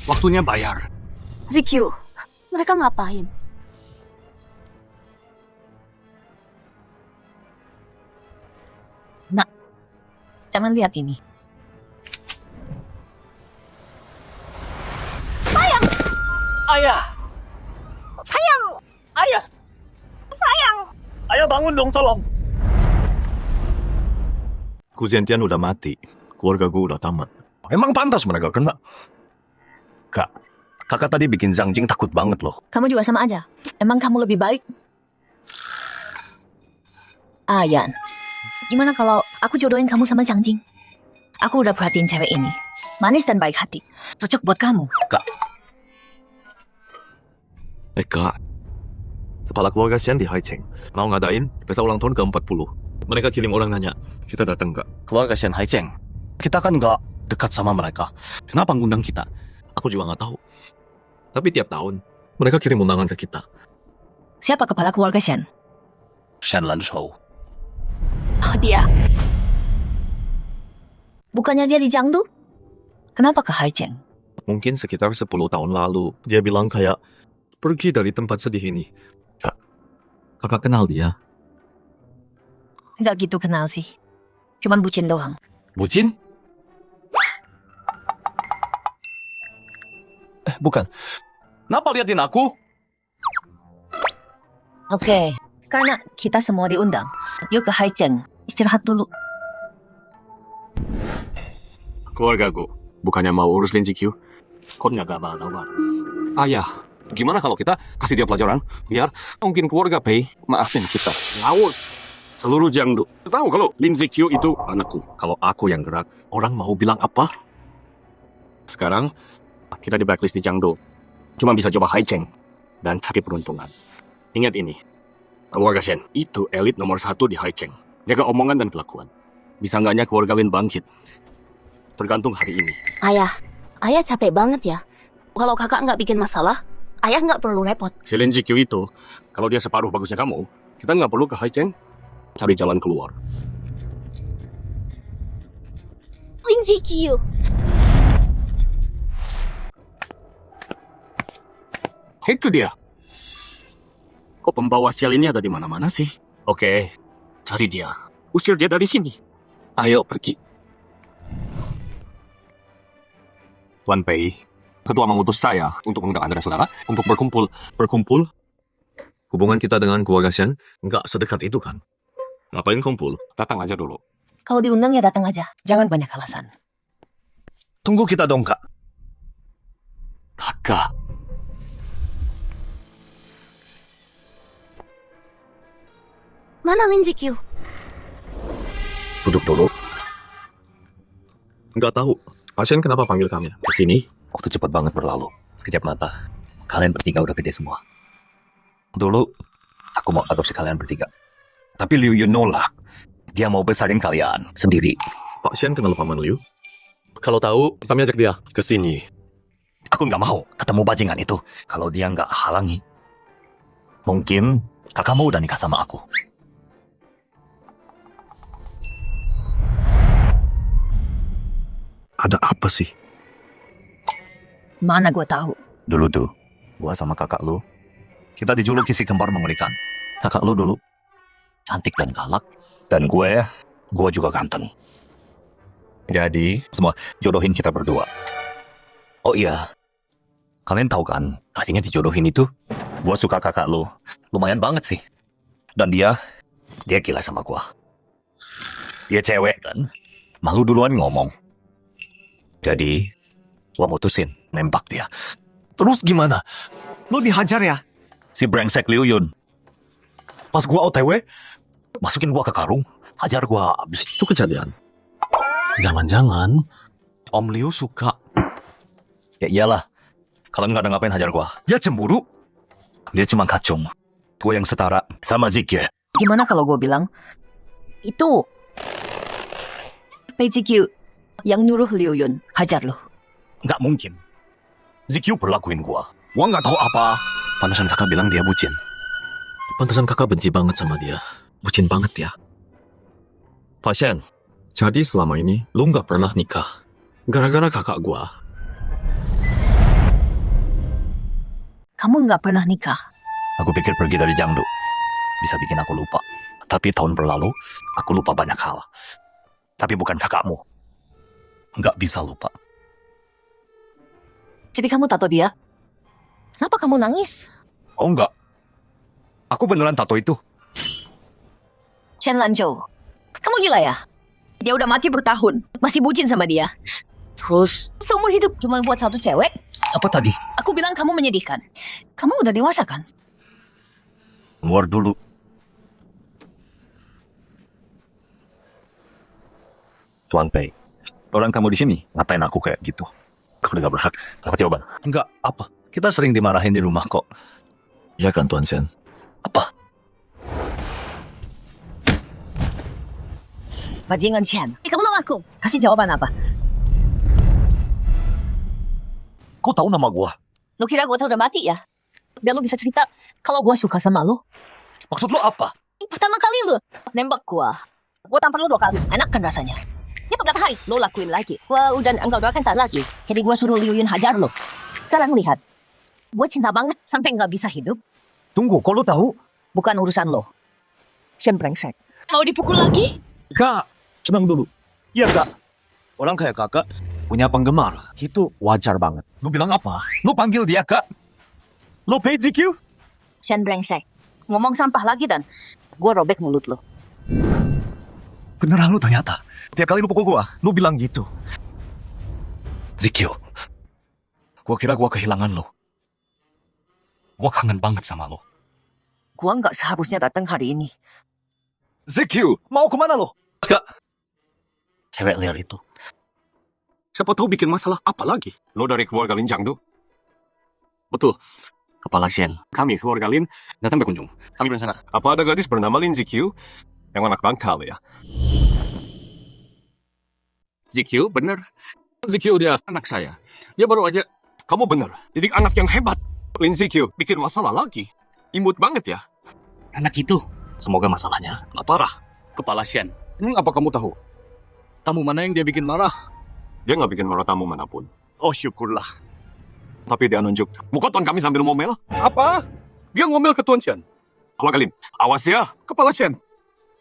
Waktunya bayar. ZQ, mereka ngapain? Nak, jangan lihat ini. Ayah. Sayang! Ayah. Sayang! Ayah bangun dong, tolong. Gu Zentian udah mati, keluarga gue udah tamat. Emang pantas mereka kena. Kak, Kakak tadi bikin Zhang Jing takut banget loh. Kamu juga sama aja. Emang kamu lebih baik? Yan. Gimana kalau aku jodohin kamu sama Zhang Jing? Aku udah perhatiin cewek ini. Manis dan baik hati. Cocok buat kamu. Kak. Kepala keluarga Xian di Haicheng mau ngadain pesta ulang tahun ke-40. Mereka kirim orang nanya, kita datang nggak? Keluarga Shen Haicheng. Kita kan nggak dekat sama mereka. Kenapa ngundang kita? Aku juga nggak tahu. Tapi tiap tahun, mereka kirim undangan ke kita. Siapa kepala keluarga Shen? Shen Lanshou. Oh, dia. Bukannya dia di Jiangdu? Kenapa ke Haicheng? Mungkin sekitar 10 tahun lalu, dia bilang kayak, pergi dari tempat sedih ini. Kakak kenal dia? Nggak gitu kenal sih. Cuman bucin doang. Bucin? Bukan. Kenapa liatin aku? Oke. Karena kita semua diundang. Yuk ke Haicheng. Istirahat dulu. Keluargaku. Bukannya mau urus Lin Jikyu. Kok nggak kabar. Ayah. Gimana kalau kita kasih dia pelajaran? Biar mungkin keluarga Pei maafin kita. Ngawur. Seluruh Jiangdu tahu kalau Lin Zikyu itu anakku. Kalau aku yang gerak, orang mau bilang apa? Sekarang, kita di blacklist di Jiangdu. Cuma bisa coba Haicheng dan cari peruntungan. Ingat ini, keluarga Shen itu elit nomor 1 di Haicheng. Jaga omongan dan kelakuan. Bisa enggaknya keluarga Lin bangkit. Tergantung hari ini. Ayah capek banget ya. Kalau kakak nggak bikin masalah, ayah nggak perlu repot. Si Lin Zikyu itu, kalau dia separuh bagusnya kamu, kita nggak perlu ke Haicheng. Cari jalan keluar. Lin Zikyu. Itu dia. Kok pembawa sial ini ada di mana-mana sih? Oke, cari dia. Usir dia dari sini. Ayo pergi. Tuan Pei, ketua mengutus saya untuk mengundang Anda dan saudara untuk berkumpul. Berkumpul? Hubungan kita dengan keluarga Xian nggak sedekat itu kan? Ngapain kumpul? Datang aja dulu. Kalau diundang ya datang aja. Jangan banyak alasan. Tunggu kita dong, Kak. Kakak. Mana Lin Zikyu? Duduk dulu. Nggak tahu. Pasien kenapa panggil kami? Kesini, waktu cepat banget berlalu. Sekejap mata, kalian bertiga udah gede semua. Dulu, aku mau adopsi kalian bertiga. Tapi Liu Yun nolak. Dia mau besarin kalian sendiri. Pak Xian kenal Paman Liu? Kalau tahu, kami ajak dia ke sini. Aku nggak mau ketemu bajingan itu kalau dia nggak halangi. Mungkin kakakmu udah nikah sama aku. Ada apa sih? Mana gue tahu. Dulu tuh, gua sama kakak lu, kita dijuluki si kembar mengerikan. Kakak lu dulu cantik dan galak, dan gue juga ganteng. Jadi, semua jodohin kita berdua. Oh iya, kalian tahu kan, artinya dijodohin itu, gua suka kakak lu, lumayan banget sih. Dan dia gila sama gua. Dia cewek kan, malu duluan ngomong. Jadi, gua mutusin nembak dia. Terus gimana? Lo dihajar ya? Si brengsek Liu Yun. Pas gua OTW, masukin gua ke karung, hajar gua abis. Itu kejadian. Jangan-jangan Om Liu suka. Ya iyalah, kalian nggak ada ngapain hajar gua. Ya cemburu. Dia cuma kacung. Gua yang setara sama Zikyu. Gimana kalau gue bilang, itu Pei Zikyu yang nyuruh Liu Yun hajar lo. Nggak mungkin. Zikyu perlakuin gua. Gua nggak tahu apa. Pantesan kakak bilang dia bucin. Pantesan kakak benci banget sama dia. Bucin banget ya. Pak Xian, jadi selama ini lu nggak pernah nikah. Gara-gara kakak gua. Kamu nggak pernah nikah. Aku pikir pergi dari Jiangdu bisa bikin aku lupa. Tapi tahun berlalu, aku lupa banyak hal. Tapi bukan kakakmu. Nggak bisa lupa. Jadi kamu tato dia? Kenapa kamu nangis? Oh enggak. Aku beneran tato itu. Chen Lanzhou, kamu gila ya? Dia udah mati bertahun, masih bucin sama dia. Terus, seumur hidup cuma buat satu cewek? Apa tadi? Aku bilang kamu menyedihkan. Kamu udah dewasa kan? Keluar dulu. Tuan Pei, orang kamu di sini ngatain aku kayak gitu. Aku udah gak berhak. Apa jawaban? Enggak, apa? Kita sering dimarahin di rumah kok. Iya kan Tuan Shen? Apa? Bajingan Chen. Kamu tahu aku. Kasih jawaban apa? Kau tahu nama gua? Lo kira gue udah mati ya? Biar lo bisa cerita kalau gue suka sama lo. Maksud lo apa? Pertama kali lo nembak gue. Gue tampar lo 2 kali. Enak kan rasanya? Ya beberapa hari lo lakuin lagi. Gue udah enggak doakan tak lagi. Jadi gue suruh Liu Yun hajar lo. Sekarang lihat. Gue cinta banget sampai nggak bisa hidup. Tunggu, kok lo tahu? Bukan urusan lo. Shen brengsek. Mau dipukul lagi? Kak, tenang dulu. Iya kak. Orang kayak kakak punya penggemar. Itu wajar banget. Lo bilang apa? Lo panggil dia kak. Lo pay GQ? Shen brengsek. Ngomong sampah lagi dan gue robek mulut lo. Beneran lo ternyata. Tiap kali lo pukul gua, lo bilang gitu. Zikyo, gua kira gua kehilangan lo. Gua kangen banget sama lo. Gue nggak seharusnya datang hari ini. Zikyo, mau kemana lo? Kak. Cewek liar itu. Siapa tahu bikin masalah apa lagi? Lo dari keluarga Linjang tuh? Betul. Kepala Shen. Kami keluarga Lin datang berkunjung. Kami berencana. Apa ada gadis bernama Lin Zikyu? Yang anak bangkal ya? ZQ bener. Zikyu dia. Anak saya. Dia baru aja. Kamu bener, didik anak yang hebat. Lin Zikyu bikin masalah lagi. Imut banget ya. Anak itu. Semoga masalahnya nggak parah. Kepala Shen. Apa kamu tahu? Tamu mana yang dia bikin marah? Dia nggak bikin marah tamu manapun. Oh syukurlah. Tapi dia nunjuk muka tuan kami sambil ngomel. Apa? Dia ngomel ke Tuan Shen. Kalau kalian, awas ya. Kepala Shen.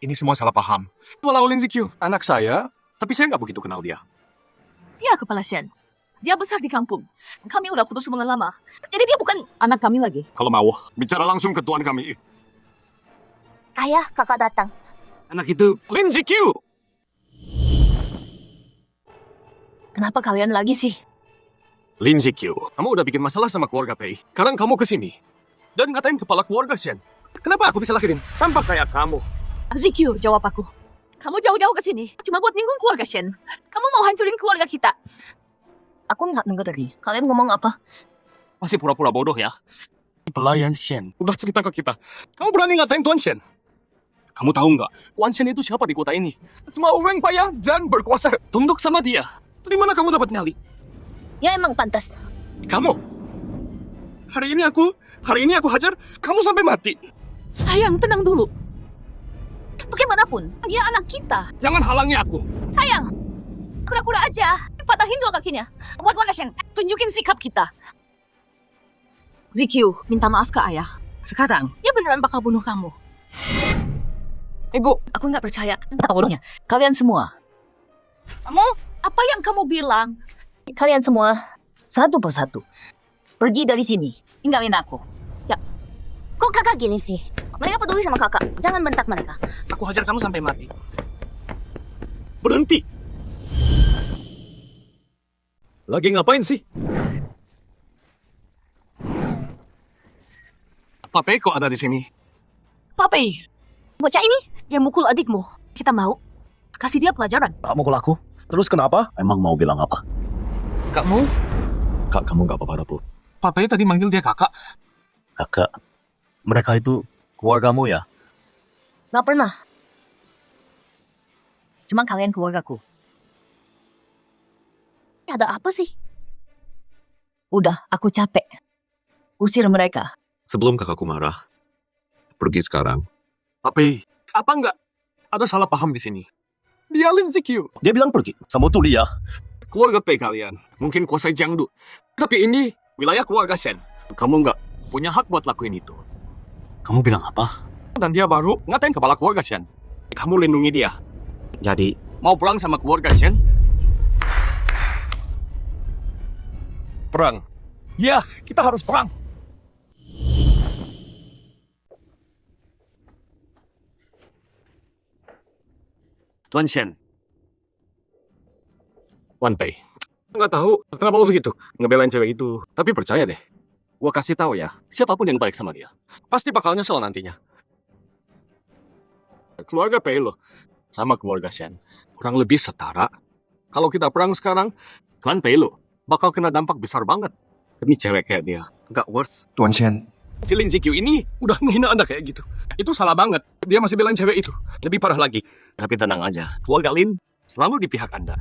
Ini semua salah paham. Walau Lin Zikyu, anak saya, tapi saya nggak begitu kenal dia. Ya, Kepala Shen. Dia besar di kampung. Kami udah putus hubungan lama. Jadi dia bukan anak kami lagi. Kalau mau, bicara langsung ke tuan kami. Ayah, kakak datang. Anak itu. Lin Zikyu! Kenapa kalian lagi sih? Lin Zikyu, Kamu udah bikin masalah sama keluarga Pei. Sekarang kamu kesini. Dan ngatain kepala keluarga Shen. Kenapa aku bisa lahirin sampah kayak kamu? Zikyu, jawab aku. Kamu jauh-jauh ke sini cuma buat nyinggung keluarga Shen. Kamu mau hancurin keluarga kita. Aku nggak denger tadi. Kalian ngomong apa? Masih pura-pura bodoh ya. Pelayan Shen. Udah cerita ke kita. Kamu berani ngatain Tuan Shen? Kamu tahu nggak? Tuan Shen itu siapa di kota ini? Cuma orang payah dan berkuasa. Tunduk sama dia. Dari mana kamu dapat nyali? Ya emang pantas. Kamu. Hari ini aku hajar kamu sampai mati. Sayang, tenang dulu. Bagaimanapun, dia anak kita. Jangan halangi aku. Sayang, kura-kura aja. Patahin 2 kakinya. Buat warga Shen, tunjukin sikap kita. Zikyu, minta maaf ke ayah. Sekarang, dia beneran bakal bunuh kamu. Ibu, Aku nggak percaya. Entah bodohnya. Kalian semua. Kamu, apa yang kamu bilang? Kalian semua. Satu persatu. Pergi dari sini. Tinggalin aku. Kok kakak gini sih? Mereka peduli sama kakak. Jangan bentak mereka. aku hajar kamu sampai mati. Berhenti. Lagi ngapain sih? Pak Pei kok ada di sini? Papi, bocah ini yang mukul adikmu. Kita mau kasih dia pelajaran. Tak mukul aku. Terus kenapa? Emang mau bilang apa? Kamu? Kak, kamu gak apa-apa, Rapu. Pak Pei tadi manggil dia kakak. Kakak, mereka itu keluargamu ya? Nggak pernah. Cuma kalian keluargaku. Ada apa sih? Udah, aku capek. Usir mereka. Sebelum kakakku marah, pergi sekarang. Pak Pei, apa enggak? Ada salah paham di sini. Dia Lin Zikyu. Dia bilang pergi. Sama tuh dia. Keluarga Pei kalian mungkin kuasai Jiangdu. Tapi ini wilayah keluarga Shen. Kamu nggak punya hak buat lakuin itu. Kamu bilang apa? Dan dia baru ngatain kepala keluarga Shen. Kamu lindungi dia. Jadi, Mau perang sama keluarga Shen? Perang. Ya, kita harus perang. Tuan Shen. Tuan Pei, Nggak tahu, kenapa lo segitu ngebelain cewek itu. Tapi percaya deh, gua kasih tahu ya, siapapun yang baik sama dia, pasti bakal nyesel nantinya. Keluarga Pei lo sama keluarga Shen kurang lebih setara. Kalau kita perang sekarang, klan Pei lo bakal kena dampak besar banget. Demi cewek kayak dia, nggak worth. Tuan Shen, Si Lin Zikyu ini udah menghina Anda kayak gitu. Itu salah banget. Dia masih belain cewek itu. Lebih parah lagi. Tapi tenang aja, keluarga Lin selalu di pihak Anda.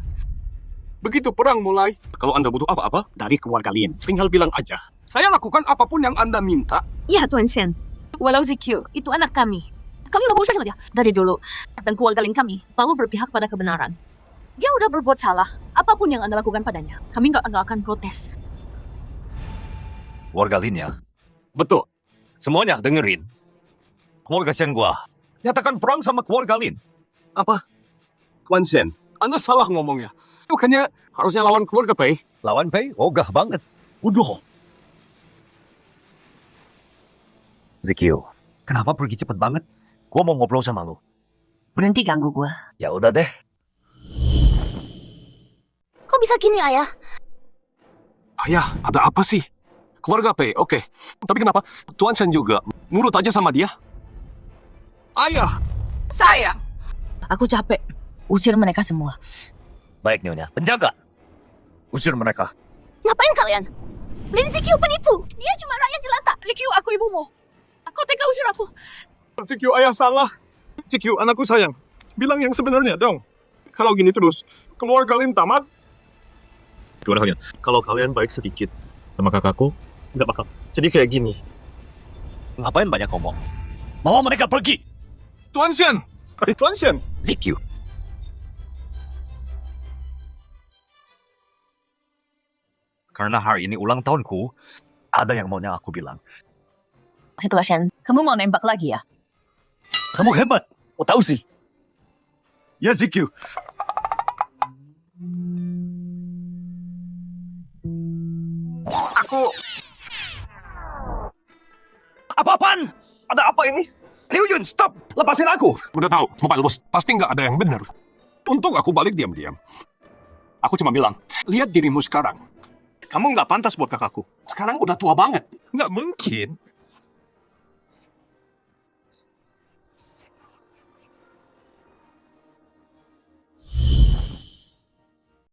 Begitu perang mulai, kalau Anda butuh apa-apa dari keluarga Lin, tinggal bilang aja. Saya lakukan apapun yang Anda minta. Ya, Tuan Shen. Walau Zikyu, itu anak kami. Kami nggak berusaha sama dia. Dari dulu, dan keluarga Lin kami selalu berpihak pada kebenaran. Dia udah berbuat salah. Apapun yang Anda lakukan padanya, kami nggak akan protes. keluarga Lin ya. Betul. Semuanya dengerin. Keluarga Shen gua. Nyatakan perang sama keluarga Lin. Apa? Tuan Shen, Anda salah ngomongnya. Bukannya harusnya lawan keluarga Pei. Lawan Pei, ogah banget. Udah. Zikyu, kenapa pergi cepet banget? Gua mau ngobrol sama lu. Berhenti ganggu gua. Ya udah deh. Kok bisa gini, Ayah? Ayah, ada apa sih? Keluarga Pei, oke. Tapi kenapa Tuan Shen juga nurut aja sama dia? Ayah! Sayang! Aku capek. Usir mereka semua. Baik, Nyonya. Penjaga. Usir mereka. Ngapain kalian? Lin Zikyu penipu. Dia cuma rakyat jelata. Zikyu, aku ibumu. Kau tega usir aku. Cikyu, ayah salah. Cikyu, anakku sayang. Bilang yang sebenarnya dong. Kalau gini terus, keluarga Lin tamat. Gimana kalian? Kalau kalian baik sedikit sama kakakku, nggak bakal jadi kayak gini. Ngapain banyak ngomong? Bawa mereka pergi. Tuan Shen! Tuan Shen! Zikyu. Karena hari ini ulang tahunku, ada yang maunya aku bilang. Setelah Shen, kamu mau nembak lagi ya? Kamu hebat. Oh, tahu sih. Ya, Zikyu. Aku... Apa-apaan? Ada apa ini? Liu Yun, stop! Lepasin aku! Udah tahu, Bapak Lus, pasti nggak ada yang benar. Untung aku balik diam-diam. Aku cuma bilang, lihat dirimu sekarang. Kamu nggak pantas buat kakakku. Sekarang udah tua banget. Nggak mungkin.